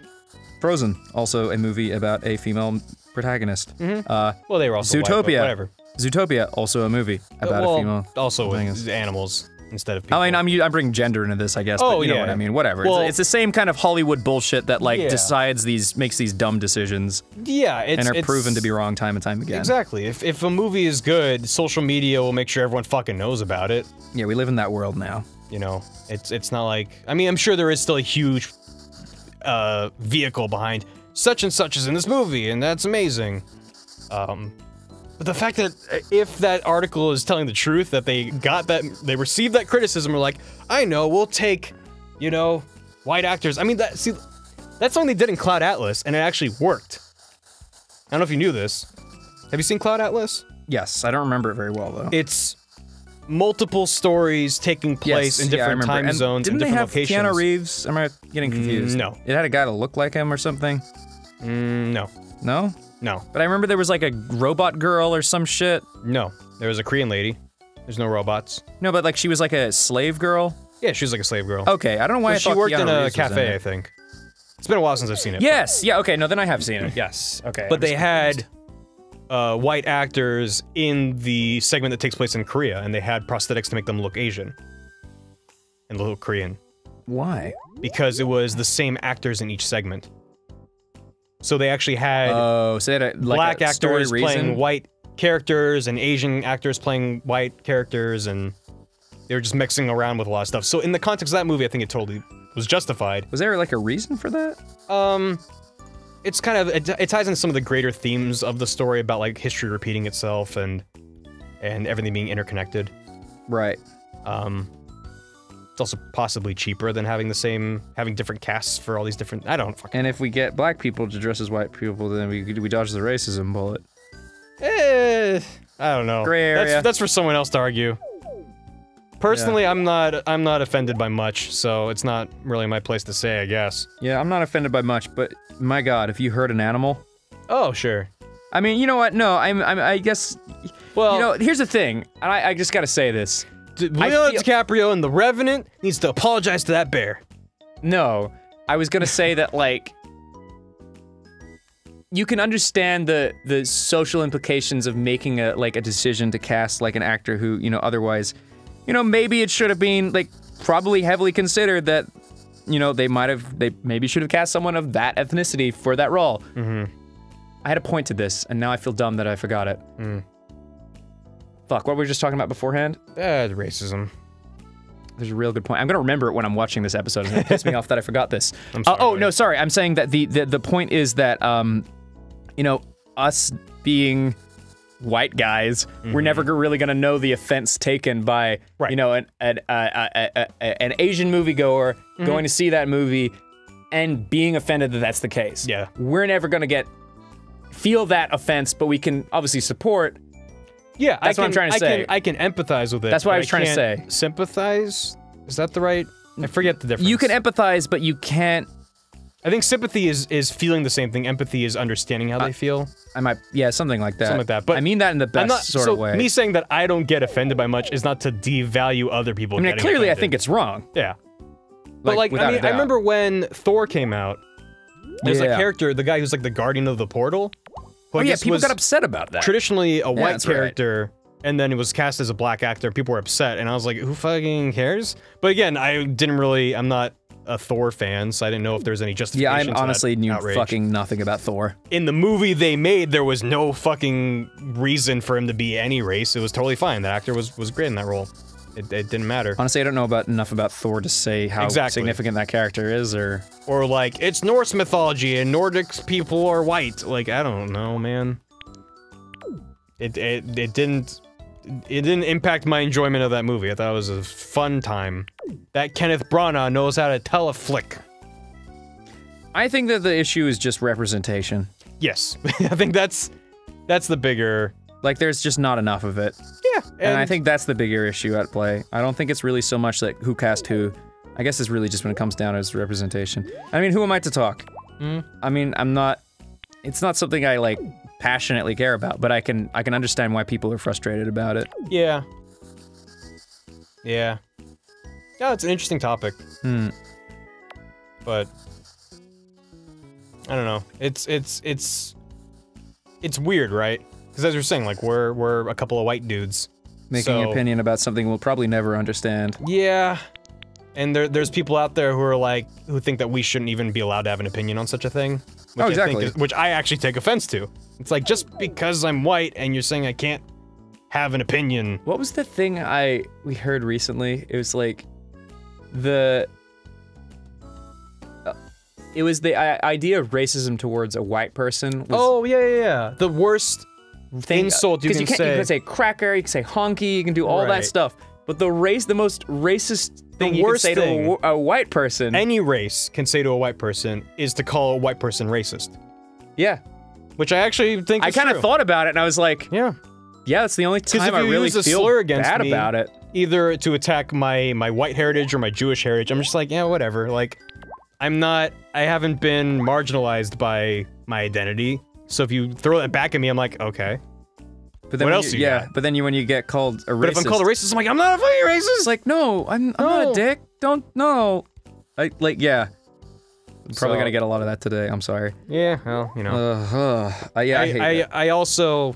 Frozen, also a movie about a female protagonist. Well, they were also white, but Zootopia. whatever. Zootopia, also a movie about a female. Also with protagonist. animals instead of people. I mean, I'm bringing gender into this, I guess, Oh, but you know yeah. what I mean. Whatever. Well- It's the same kind of Hollywood bullshit that like Yeah. makes these dumb decisions yeah, and are proven to be wrong time and time again. Exactly. If a movie is good, social media will make sure everyone fucking knows about it. Yeah, we live in that world now. You know, it's not like, I mean, I'm sure there is still a huge vehicle behind such and such is in this movie, and that's amazing. But the fact that if that article is telling the truth, that they they received that criticism, are like, I know, we'll take, you know, white actors. I mean, that's something they did in Cloud Atlas, and it actually worked. I don't know if you knew this. Have you seen Cloud Atlas? Yes, I don't remember it very well though. It's multiple stories taking place in different time zones and different locations. Didn't they have Keanu Reeves? Am I getting confused? No. It had a guy to look like him or something? No. No? No. But I remember there was like a robot girl or some shit. No. There was a Korean lady. There's no robots. No, but like she was like a slave girl? Yeah, she was like a slave girl. Okay, I don't know why I She thought worked Keanu in a Reeves was cafe, it. I think. It's been a while since I've seen it. Yes, yeah, okay, no, then I have seen it. Yes, okay. But they had white actors in the segment that takes place in Korea, and they had prosthetics to make them look Asian. And look Korean. Why? Because it was the same actors in each segment. So they actually had Oh, so they had like black a story actors reason? playing white characters and Asian actors playing white characters, and they were just mixing around with a lot of stuff. So in the context of that movie, I think it totally was justified. Was there like a reason for that? It's kind of, it ties into some of the greater themes of the story about like history repeating itself and everything being interconnected. Right. It's also possibly cheaper than having different casts for all these different, I don't fucking. And if we get black people to dress as white people, then we dodge the racism bullet. I don't know. Gray area. That's for someone else to argue. Personally, I'm not offended by much, so it's not really my place to say, I guess. Yeah, I'm not offended by much, but my God, if you hurt an animal. Oh, sure. I mean, you know what? No, I guess. Well, you know, here's the thing, and I just gotta say this. Leonardo DiCaprio in The Revenant needs to apologize to that bear. No, I was gonna say that, like, you can understand the social implications of making a decision to cast, like, an actor who, you know, otherwise, you know, maybe it should have been, like, probably heavily considered that, you know, they maybe should have cast someone of that ethnicity for that role. Mm-hmm. I had a point to this, and now I feel dumb that I forgot it. Fuck, what were we just talking about beforehand? Racism. There's a real good point. I'm gonna remember it when I'm watching this episode, and it pissed me off that I forgot this. I'm sorry. Oh, no, sorry. I'm saying that the point is that, you know, us being white guys, we're never really gonna know the offense taken by, you know, an Asian moviegoer going to see that movie and being offended that that's the case. Yeah. We're never gonna feel that offense, but we can obviously support. Yeah, that's what I'm trying to say. I can empathize with it. That's what I was trying to say. Sympathize? Is that the right? I forget the difference. You can empathize, but you can't. I think sympathy is feeling the same thing. Empathy is understanding how they feel. Yeah, something like that. Something like that. But I mean that in the best sort of way. Me saying that I don't get offended by much is not to devalue other people. I mean, getting clearly, offended. I think it's wrong. Yeah. But like, I mean, I remember when Thor came out. There's a character, the guy who's like the guardian of the portal. Who I guess people was got upset about that. Traditionally a white character, and then it was cast as a black actor. People were upset, and I was like, who fucking cares? But again, I'm not a Thor fan, so I didn't know if there's any justification. Yeah, I honestly knew outrage. fucking nothing about Thor. In the movie they made, there was no fucking reason for him to be any race. It was totally fine. That actor was great in that role. It didn't matter. Honestly, I don't know enough about Thor to say how significant that character is, or like, it's Norse mythology and Nordic people are white. Like, I don't know, man. It didn't impact my enjoyment of that movie. I thought it was a fun time. That Kenneth Branagh knows how to tell a flick. I think that the issue is just representation. Yes, I think that's the bigger. Like, there's just not enough of it. Yeah, and I think that's the bigger issue at play. I don't think it's really so much like who cast who. I guess it's really just when it comes down to representation. I mean, who am I to talk? I mean, it's not something I, like, passionately care about, but I can understand why people are frustrated about it. Yeah. Yeah. Yeah, it's an interesting topic. But I don't know. It's weird, right? Because as you're saying, like, we're a couple of white dudes making an opinion about something we'll probably never understand. Yeah. And there's people out there who are like, who think that we shouldn't even be allowed to have an opinion on such a thing. Which exactly. Which I actually take offense to. It's like, just because I'm white and you're saying I can't have an opinion. What was the thing we heard recently? It was like, it was the idea of racism towards a white person. Oh, yeah. The worst insult you can say. You can say cracker, you can say honky, you can do all that stuff. But the most racist thing you can say to a white person. Any race can say to a white person is to call a white person racist. Yeah. Which I actually think is I kind of thought about it and I was like, yeah, that's the only time I really feel bad about it. Either to attack my white heritage or my Jewish heritage, I'm just like, yeah, whatever. Like, I haven't been marginalized by my identity. So if you throw that back at me, I'm like, okay. But then what else do you got? But then when you get called a racist. But if I'm called a racist, I'm like, I'm not a fucking racist! It's like, no, I'm not a dick. No. Yeah. I'm probably gonna get a lot of that today, I'm sorry. Yeah, well, you know. I hate that. I also,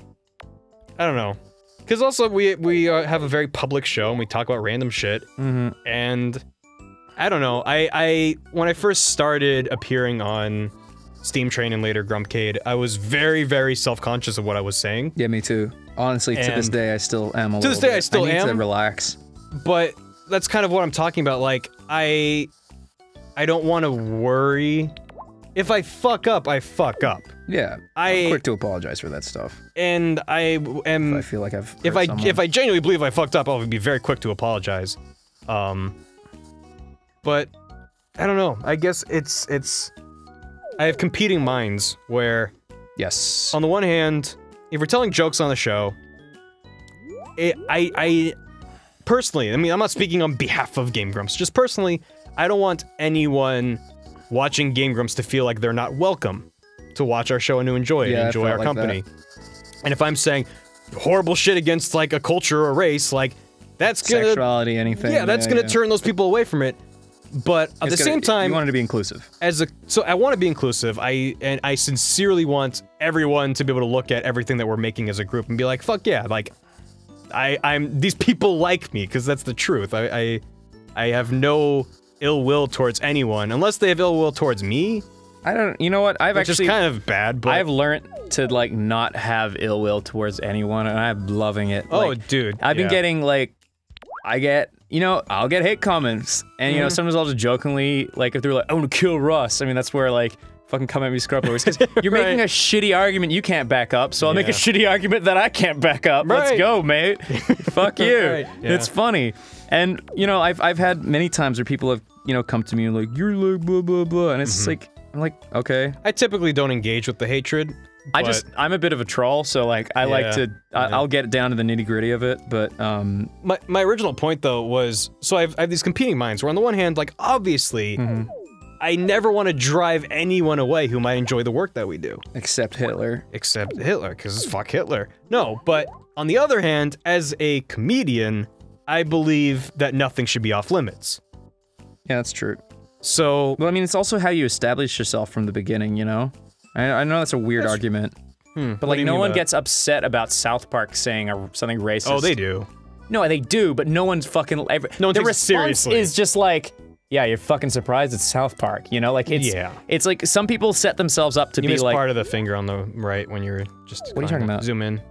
I don't know. Because also, we have a very public show, and we talk about random shit. And, I don't know, when I first started appearing on Steam Train and later Grumpcade, I was very, very self-conscious of what I was saying. Yeah, me too. Honestly, to this day, I still am a little To this day, bit. I still am. I need to relax. But that's kind of what I'm talking about. Like, I don't want to worry. If I fuck up, I fuck up. Yeah, I'm quick to apologize for that stuff. And I am. If I feel like I've. If I genuinely believe I fucked up, I'll be very quick to apologize. But I don't know. I guess it's. I have competing minds where. Yes. On the one hand, if we're telling jokes on the show, personally, I mean, I'm not speaking on behalf of Game Grumps, just personally, I don't want anyone watching Game Grumps to feel like they're not welcome to watch our show and to enjoy it, enjoy our company. And if I'm saying horrible shit against, like, a culture or a race, like, that's gonna... Sexuality, anything. Yeah, that's gonna turn those people away from it. But at the same time... You want it to be inclusive. So I want to be inclusive, and I sincerely want everyone to be able to look at everything that we're making as a group and be like, fuck yeah, like, these people like me, because that's the truth. I have no ill will towards anyone, unless they have ill will towards me. I don't, you know what, Which is kind of bad, but... I've learned to, like, not have ill will towards anyone, and I'm loving it. Oh, like, dude, I've been getting, like, you know, I'll get hate comments, and, you know, sometimes I'll just jokingly, like, if they're like, I want to kill Russ, I mean, that's where, like, fucking come at me scrubblers, because you're making a shitty argument you can't back up, so I'll make a shitty argument that I can't back up. Let's go, mate. Fuck you. It's funny. And, you know, I've had many times where people have, you know, come to me and like, you're like blah, blah, blah, and it's just like, I'm like, okay. I typically don't engage with the hatred. I'm a bit of a troll, so like, I like to, I'll get down to the nitty gritty of it, but, My original point, though, was, so I have these competing minds, where on the one hand, like, obviously, I never want to drive anyone away who might enjoy the work that we do. Except Hitler. Except Hitler, because fuck Hitler. No, but on the other hand, as a comedian, I believe that nothing should be off limits. Yeah, that's true. So... Well, I mean, it's also how you establish yourself from the beginning, you know? I know that's a weird argument. But like, no one gets upset about South Park saying something racist. Oh, they do. No, they do, but no one's fucking... No one takes the it response seriously. is just like, yeah, you're fucking surprised it's South Park, you know? Like, it's... Yeah. It's like, some people set themselves up to You be missed like... part of the finger on the right when you were just... What are you talking about? Zoom in.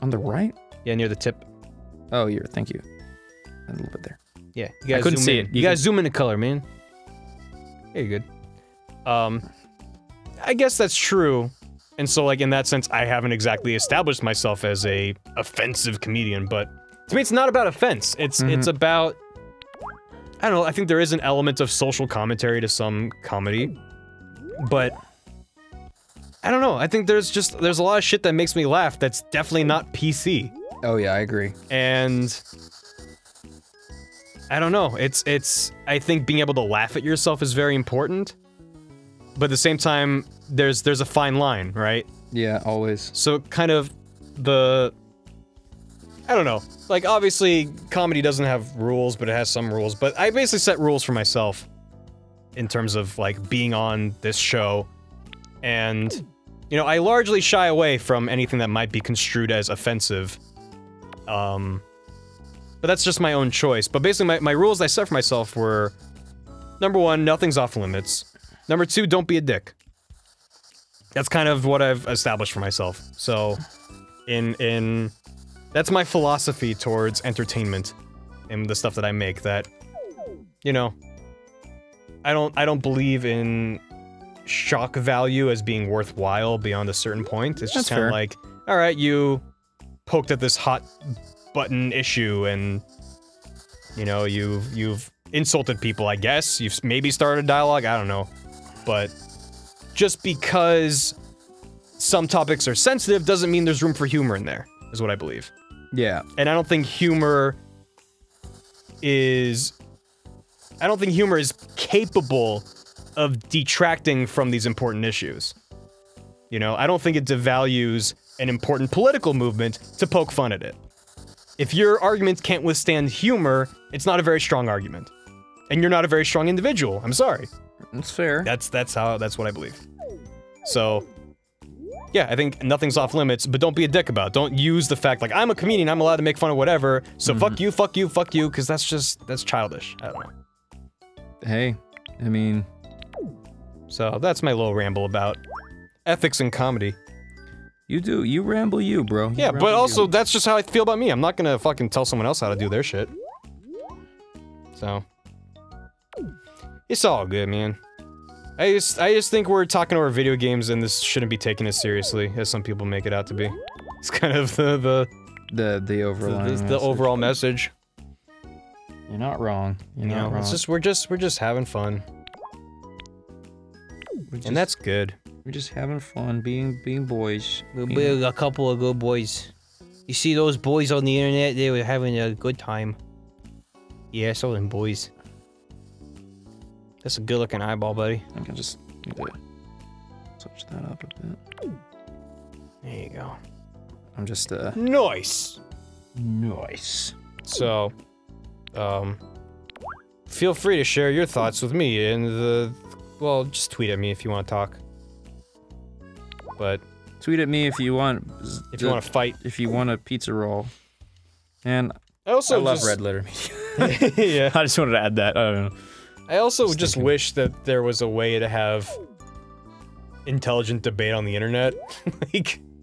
On the right? Yeah, near the tip. Oh, thank you. A little bit there. Yeah, you guys I couldn't zoom see in. it. You guys zoom into color, man. Yeah, you're good. I guess that's true. And so, like, in that sense, I haven't exactly established myself as a offensive comedian, but to me, it's not about offense. It's about... I don't know, I think there is an element of social commentary to some comedy, but... I don't know, I think there's a lot of shit that makes me laugh that's definitely not PC. Oh yeah, I agree. And... I don't know, I think being able to laugh at yourself is very important, but at the same time, there's a fine line, right? Yeah, always. So kind of I don't know, like obviously comedy doesn't have rules, but it has some rules, but I basically set rules for myself in terms of like being on this show, and you know, I largely shy away from anything that might be construed as offensive, but that's just my own choice. But basically my rules I set for myself were, number 1, nothing's off limits. Number 2, don't be a dick. That's kind of what I've established for myself. So, that's my philosophy towards entertainment and the stuff that I make, that, you know, I don't believe in shock value as being worthwhile beyond a certain point. It's just kind of like, alright, you poked at this hot button issue and, you know, you've insulted people, I guess. You've maybe started a dialogue, I don't know. But just because some topics are sensitive doesn't mean there's room for humor in there, is what I believe. Yeah. And I don't think humor is capable of detracting from these important issues. You know, I don't think it devalues an important political movement to poke fun at it. If your arguments can't withstand humor, it's not a very strong argument. And you're not a very strong individual, I'm sorry. That's fair. That's what I believe. So, yeah, I think nothing's off limits, but don't be a dick about it. Don't use the fact, like, I'm a comedian, I'm allowed to make fun of whatever, so fuck you, fuck you, fuck you, because that's childish. I don't know. Hey, I mean... So, that's my little ramble about ethics in comedy. You ramble you, bro. Yeah, but also, that's just how I feel about me. I'm not gonna fucking tell someone else how to do their shit. So... It's all good, man. I just think we're talking over video games and this shouldn't be taken as seriously as some people make it out to be. It's kind of the overall message. You're not wrong. You're not wrong. It's just we're just having fun. And that's good. We're just having fun, being boys. We're a couple of good boys. You see those boys on the internet, they were having a good time. Yeah, so them boys. That's a good-looking eyeball, buddy. I can just need to switch that up a bit. There you go. I'm just Nice. nice. So, feel free to share your thoughts with me in the. Well, just tweet at me if you want to talk. But Tweet at me if you want. if you want to fight, If you want a pizza roll. And I also I love just, red letter media. yeah. I just wanted to add that. I don't know. I also just wish that there was a way to have intelligent debate on the internet.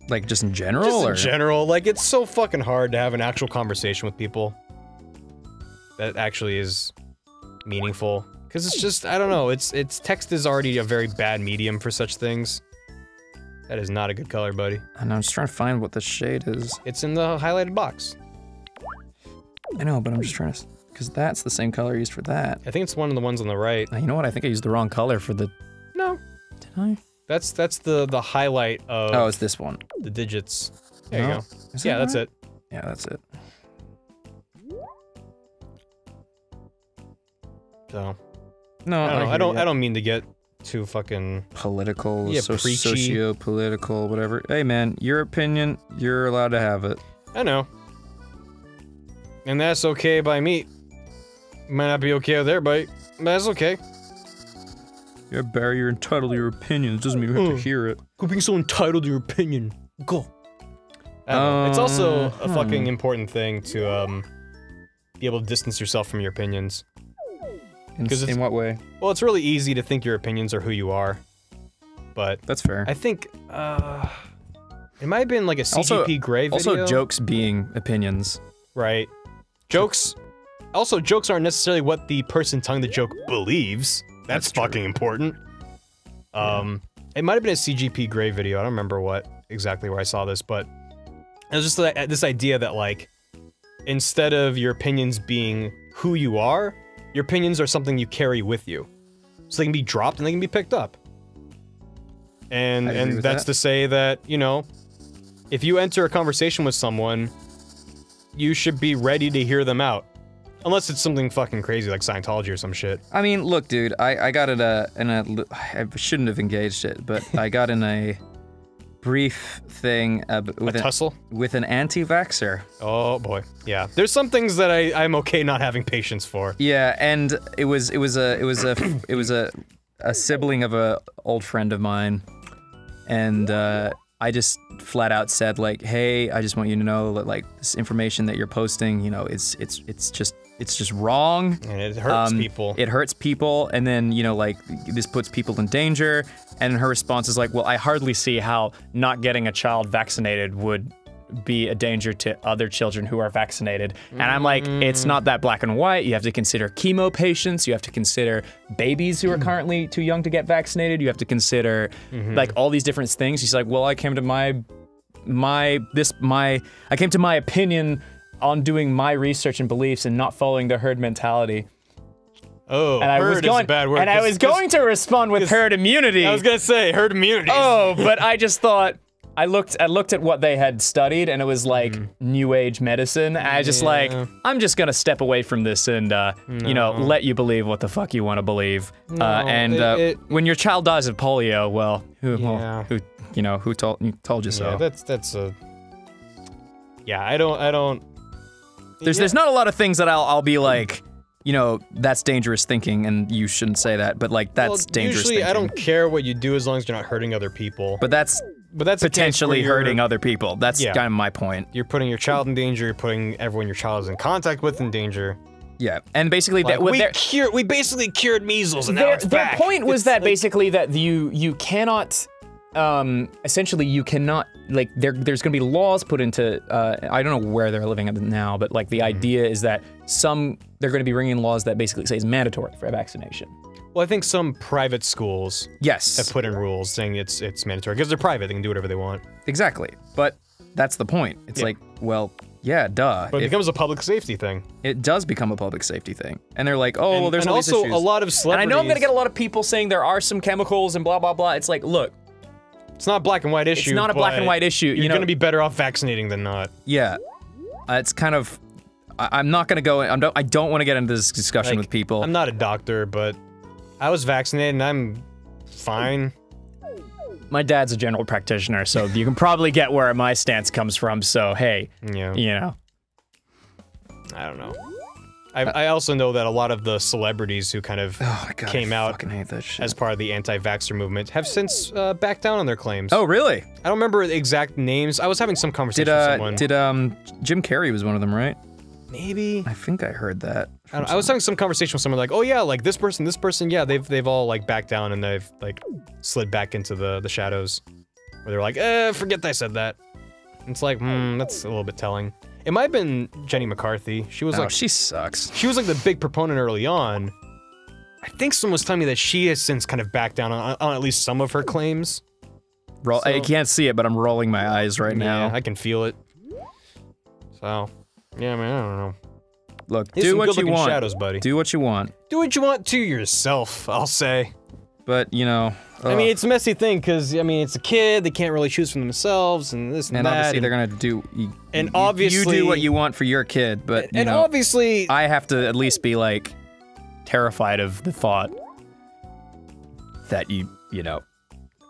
Like just in general, just or in general, like it's so fucking hard to have an actual conversation with people that actually is meaningful. Because it's just, I don't know, it's text is already a very bad medium for such things. That is not a good color, buddy. And I'm just trying to find what the shade is. It's in the highlighted box. I know, but I'm just trying to, because that's the same color used for that. I think it's one of the ones on the right. Now, you know what? I think I used the wrong color for the. No. Did I? That's the highlight of Oh, it's this one. the digits. There you No. go. Is Yeah, that that's right? it. Yeah, that's it. So No, I don't know. hear I ya. don't mean to get too fucking Political, Yeah, preachy. socio-political, whatever. Hey, man, your opinion, you're allowed to have it. I know. And that's okay by me. Might not be okay with everybody, but that's okay. Yeah, Barry, you're entitled to your opinion. It doesn't mean you have to hear it. Quit being so entitled to your opinion. Go. I don't know. It's also a fucking important thing to be able to distance yourself from your opinions. In what way? Well, it's really easy to think your opinions are who you are, but That's fair. I think it might have been like a CGP Grey video. Also, jokes being opinions. Right. Jokes. Also, jokes aren't necessarily what the person telling the joke believes. That's fucking important. It might have been a CGP Grey video. I don't remember what exactly where I saw this, but it was just like, this idea that like, instead of your opinions being who you are, your opinions are something you carry with you, so they can be dropped and they can be picked up. And that's to say that, you know, if you enter a conversation with someone, you should be ready to hear them out. Unless it's something fucking crazy like Scientology or some shit. I mean, look, dude, I got in a I shouldn't have engaged it, but I got in a brief thing with A tussle? with an anti-vaxxer. Oh boy, yeah. There's some things that I'm okay not having patience for. Yeah, and it was a sibling of a old friend of mine, and I just flat out said like, hey, I just want you to know that like this information that you're posting, you know, it's just wrong. And it hurts people. It hurts people, and then, you know, like, this puts people in danger. And her response is like, well, I hardly see how not getting a child vaccinated would be a danger to other children who are vaccinated. And I'm like, it's not that black and white. You have to consider chemo patients. You have to consider babies who are currently too young to get vaccinated. You have to consider, like, all these different things. She's like, well, I came to my opinion on doing my research and beliefs and not following the herd mentality. Oh, And I was herd going, is a bad word. and I was going to respond with herd immunity. I was gonna say, herd immunity. Oh, but I just thought, I looked at what they had studied, and it was like New Age medicine. And I was just like, I'm just gonna step away from this and, you know, let you believe what the fuck you want to believe. When your child dies of polio, well, who told you so? Yeah, that's a. Yeah, I don't. There's not a lot of things that I'll be like, you know, that's dangerous thinking, and you shouldn't say that. But like, that's dangerous usually thinking. I don't care what you do as long as you're not hurting other people. But that's a case potentially where you're- hurting other people. That's kind of my point. You're putting your child in danger. You're putting everyone your child is in contact with in danger. Yeah, and basically Like, we basically cured measles, and now it's their back. point was It's that like- basically that you cannot, essentially you cannot, like, there's gonna be laws put into, I don't know where they're living at now, but like the idea is that they're gonna be bringing laws that basically say it's mandatory for a vaccination. Well, I think some private schools Yes. have put in rules saying it's mandatory because they're private. They can do whatever they want. Exactly. But that's the point. It's like, well, yeah, duh. But it becomes a public safety thing. It does become a public safety thing. And they're like, oh, well, there's and all these also issues. a lot of And I celebrities. know I'm gonna get a lot of people saying there are some chemicals and blah, blah, blah. It's like, look, It's not a black and white issue. it's not a black and but white issue. You're You know, gonna be better off vaccinating than not. yeah. It's kind of, I'm not gonna go. I don't want to get into this discussion Like, with people. I'm not a doctor, but I was vaccinated and I'm fine. My dad's a general practitioner, so you can probably get where my stance comes from, so hey, Yeah. you know. I don't know. I also know that a lot of the celebrities who kind of oh my God, came I out fucking hate that shit. as part of the anti-vaxxer movement have since backed down on their claims. Oh, really? I don't remember the exact names. I was having some conversation with someone. Did Jim Carrey was one of them, right? Maybe? I think I heard that. I was having some conversation with someone like, oh yeah, like this person, yeah, they've all like backed down and they've like slid back into the shadows. Where they're like, forget that I said that. And it's like, that's a little bit telling. It might have been Jenny McCarthy. She was like, she sucks. she was like the big proponent early on. I think someone was telling me that she has since kind of backed down on at least some of her claims. I can't see it, but I'm rolling my eyes right now. Yeah, I can feel it. So, yeah, man, I don't know. Look, Here's do some what you good-looking want. shadows, buddy. Do what you want. Do what you want to yourself, I'll say. But, you know... I mean, it's a messy thing, because, I mean, it's a kid, they can't really choose for themselves, and this and that. And obviously they're gonna do... obviously... You do what you want for your kid, but, you and know... obviously... I have to at least be, like... Terrified of the thought that you know,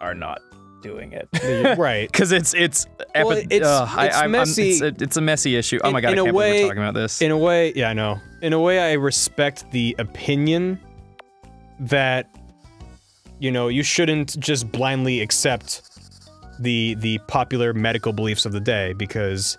are not doing it. right. Because it's Well, messy. It's a messy issue. Oh my God, I can't believe we're talking about this. In a way, yeah, I know. In a way, I respect the opinion that, you know, you shouldn't just blindly accept the popular medical beliefs of the day, because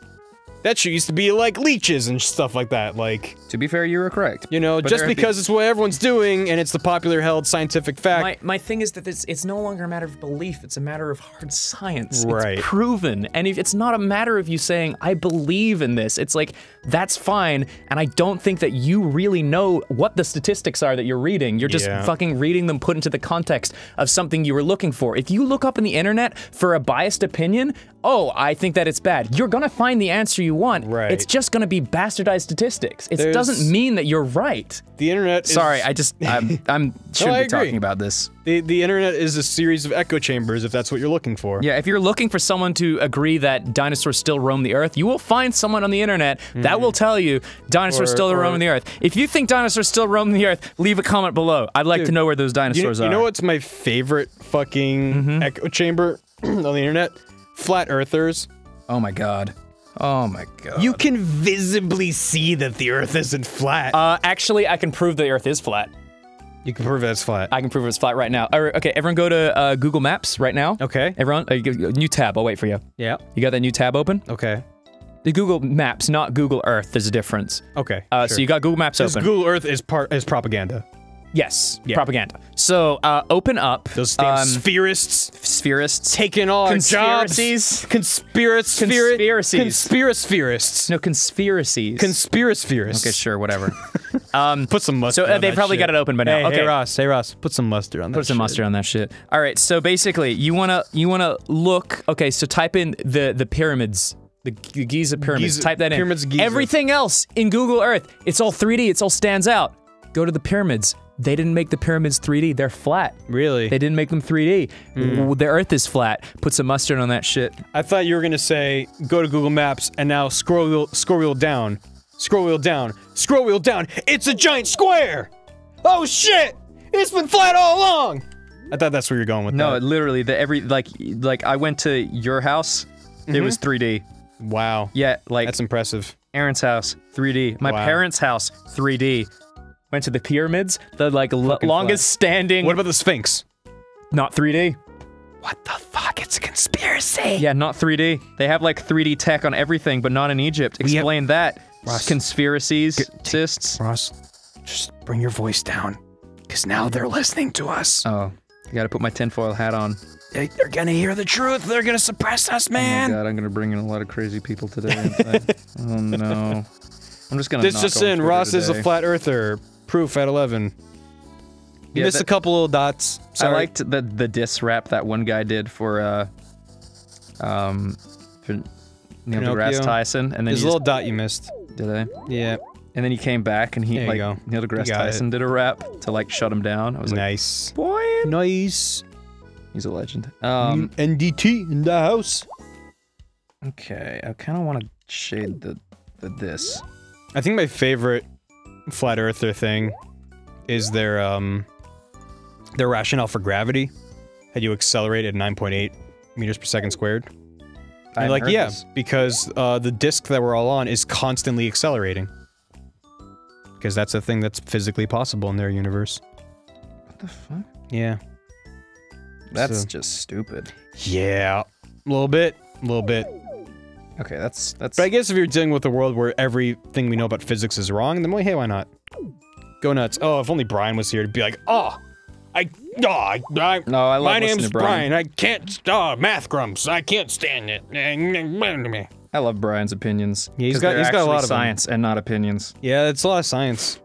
that shit used to be like leeches and stuff like that, like... To be fair, you were correct. You know, But just there have because it's what everyone's doing, and it's the popular held scientific fact... My thing is that it's no longer a matter of belief, it's a matter of hard science. Right. It's proven. And if it's not a matter of you saying, I believe in this, it's like, that's fine, and I don't think that you really know what the statistics are that you're reading. You're just fucking reading them put into the context of something you were looking for. If you look up in the internet for a biased opinion, oh, I think that it's bad. You're gonna find the answer you want. Right. It's just gonna be bastardized statistics. It doesn't mean that you're right. The internet is... Sorry, I shouldn't be talking about this. The internet is a series of echo chambers, if that's what you're looking for. Yeah, if you're looking for someone to agree that dinosaurs still roam the earth, you will find someone on the internet that will tell you dinosaurs still roam the earth. If you think dinosaurs still roam the earth, leave a comment below. I'd like to know where those dinosaurs are. You know what's my favorite fucking echo chamber on the internet? Flat earthers. Oh my God. Oh my God. You can visibly see that the earth isn't flat. Actually, I can prove the earth is flat. You can prove it's flat. I can prove it's flat right now. Okay, everyone go to Google Maps right now. Okay. Everyone, new tab, I'll wait for you. Yeah. You got that new tab open? Okay. The Google Maps, not Google Earth, there's a difference. Okay. So you got Google Maps open. Google Earth is propaganda. Yes, propaganda. So, open up. Those damn spherists. Spherists. Taking all our jobs. Conspiracies. Conspiracies. No, conspiracies. Conspiracies. Okay, sure, whatever. Put some mustard on they that probably shit. got it open by now. Hey, okay. hey Ross, put some mustard on that Put some mustard on that shit. All right, so basically, you wanna look. Okay, so type in the pyramids. The Giza pyramids. Type that in. Pyramids Giza. Everything else in Google Earth, it's all 3D. It's all stands out. Go to the pyramids. They didn't make the pyramids 3D. They're flat. Really? They didn't make them 3D. The Earth is flat. Put some mustard on that shit. I thought you were gonna say, go to Google Maps and now scroll wheel down. Scroll wheel down. Scroll wheel down. It's a giant square! Oh shit! It's been flat all along! I thought that's where you're going with that. No, literally, like I went to your house, it was 3D. Wow. Yeah, like That's impressive. Aaron's house, 3D. My parents' house, 3D. Went to the pyramids, the longest standing. What about the Sphinx? Not 3D. What the fuck? It's a conspiracy! Yeah, not 3D. They have like 3D tech on everything, but not in Egypt. Explain that. Ross, Conspiracies, cysts. Ross, just bring your voice down. Because now they're listening to us. Oh, I gotta put my tinfoil hat on. They're gonna hear the truth. They're gonna suppress us, man. Oh my God, I'm gonna bring in a lot of crazy people today. Oh no. I'm just gonna This knock just on in, Twitter Ross is a today. flat earther. Proof at 11. You missed a couple little dots. Sorry. I liked the diss rap that one guy did for Neil deGrasse Tyson, and then There's a little dot you missed. did I? Yeah. And then he came back and he There you like go. Neil deGrasse You got Tyson did a rap to like shut him down. I was Nice. like, boy, Nice. he's a legend. NDT in the house. Okay, I kind of want to shade the this. I think my favorite flat earther thing is their rationale for gravity. Had you accelerate at 9.8 meters per second squared. And like, yeah, because the disk that we're all on is constantly accelerating. Because that's a thing that's physically possible in their universe. What the fuck? Yeah. That's just stupid. Yeah. A little bit. Okay, that's... But I guess if you're dealing with a world where everything we know about physics is wrong, then, well, hey, why not? Go nuts. Oh, if only Brian was here to be like, no, I love my name's Brian. I can't, math grumps. I can't stand it. I love Brian's opinions. Yeah, he's got a lot of science and not opinions. Yeah, it's a lot of science.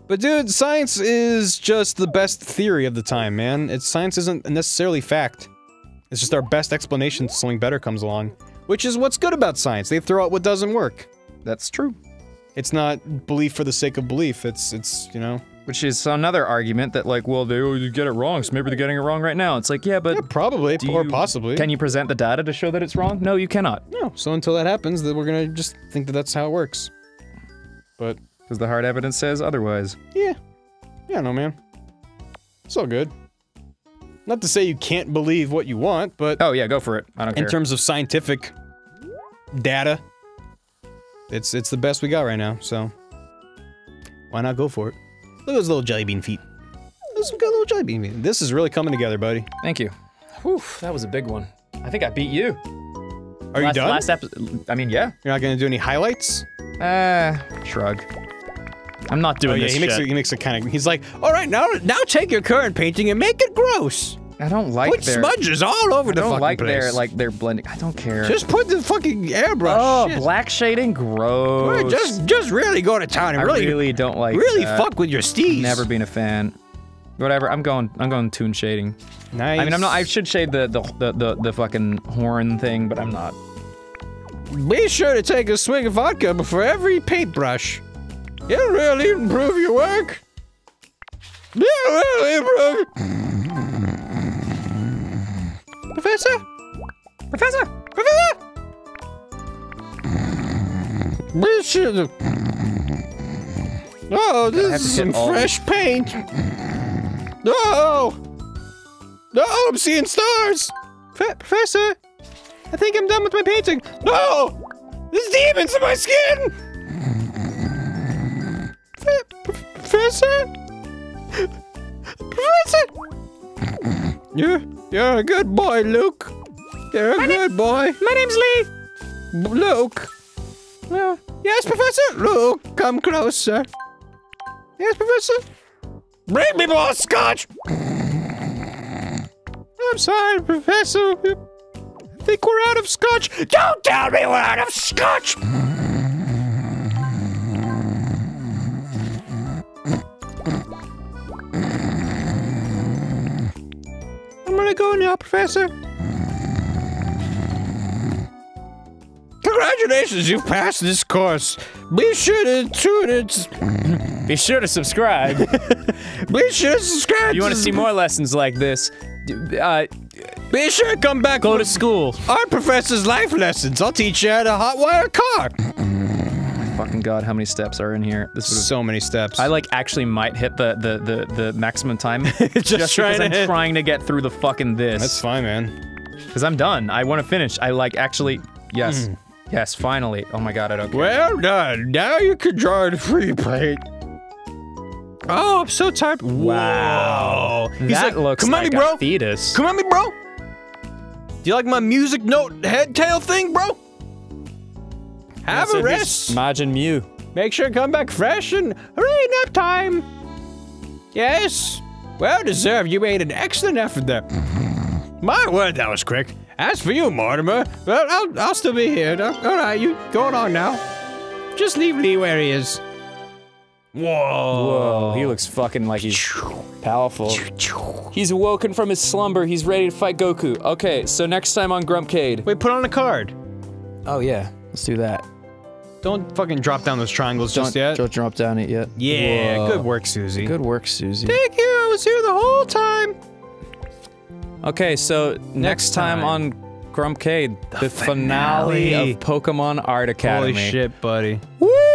But dude, science is just the best theory of the time, man. Science isn't necessarily fact. It's just our best explanation until something better comes along. Which is what's good about science. They throw out what doesn't work. That's true. It's not belief for the sake of belief. It's you know. Which is another argument that, like, well, you get it wrong, so maybe they're getting it wrong right now. It's like, yeah, but... Yeah, probably, or possibly. Can you present the data to show that it's wrong? No, you cannot. No, so until that happens, then we're gonna just think that that's how it works. But... Because the hard evidence says otherwise. Yeah. Yeah, no, man. It's all good. Not to say you can't believe what you want, but... Oh, yeah, go for it. I don't care. In terms of scientific data, it's the best we got right now, so... Why not go for it? Look at those little jelly bean feet. Those got little jelly bean feet. This is really coming together, buddy. Thank you. Whew, that was a big one. I think I beat you. Are you done? Last episode, I mean, yeah. You're not gonna do any highlights? Shrug. I'm not doing this shit. He makes it kind of... He's like, alright, now take your current painting and make it gross! I don't like put smudges all over the fucking place. I don't like their blending. I don't care. Just put the fucking airbrush. Oh, shit. black shading, gross. Just really go to town and I really don't like really that. fuck with your steez. Never been a fan. Whatever. I'm going toon shading. Nice. I mean, I'm not. I should shade the fucking horn thing, but I'm not. Be sure to take a swig of vodka before every paintbrush. It'll really improve your work. It'll really improve. Professor? Professor? Professor? Oh, this is some fresh paint. No! No, I'm seeing stars! Professor? I think I'm done with my painting. No! There's demons in my skin! Professor? Professor? You're a good boy, Luke. You're a good boy. My name's Lee. Luke. Well, yes, Professor. Luke, come closer. Yes, Professor. Bring me more scotch. I'm sorry, Professor. I think we're out of scotch. Don't tell me we're out of scotch. I'm gonna go now, Professor. Congratulations, you've passed this course. Be sure to tune it. Be sure to subscribe. Be sure to subscribe. If you want to see more lessons like this, be sure to come back. Go to school. Our professor's life lessons. I'll teach you how to hotwire a car. Fucking god, how many steps are in here? This would so many steps. I like actually might hit the maximum time just because I'm trying to get through the fucking this. That's fine, man. Because I'm done. I want to finish. I like actually yes. Yes, finally. Oh my god, I don't care. Well done. Now you can draw the free paint. Oh, I'm so tired. Wow. He's that like, looks come like at me, bro. a fetus. Come at me, bro. Do you like my music note head tail thing, bro? Have a rest. Imagine Mew. Make sure to come back fresh and hooray, nap time. Yes. Well deserved. You made an excellent effort there. My word, that was quick. As for you, Mortimer, well, I'll still be here. All right, you go on now. Just leave Lee where he is. Whoa. Whoa, he looks fucking like he's powerful. He's awoken from his slumber. He's ready to fight Goku. Okay, so next time on Grumpcade. Wait, put on a card. Oh yeah, let's do that. Don't fucking drop down those triangles just yet. Don't drop down it yet. Yeah, Whoa. good work, Susie. Good work, Susie. Thank you, I was here the whole time. Okay, so next time on Grumpcade, the finale of Pokemon Art Academy. Holy shit, buddy. Woo!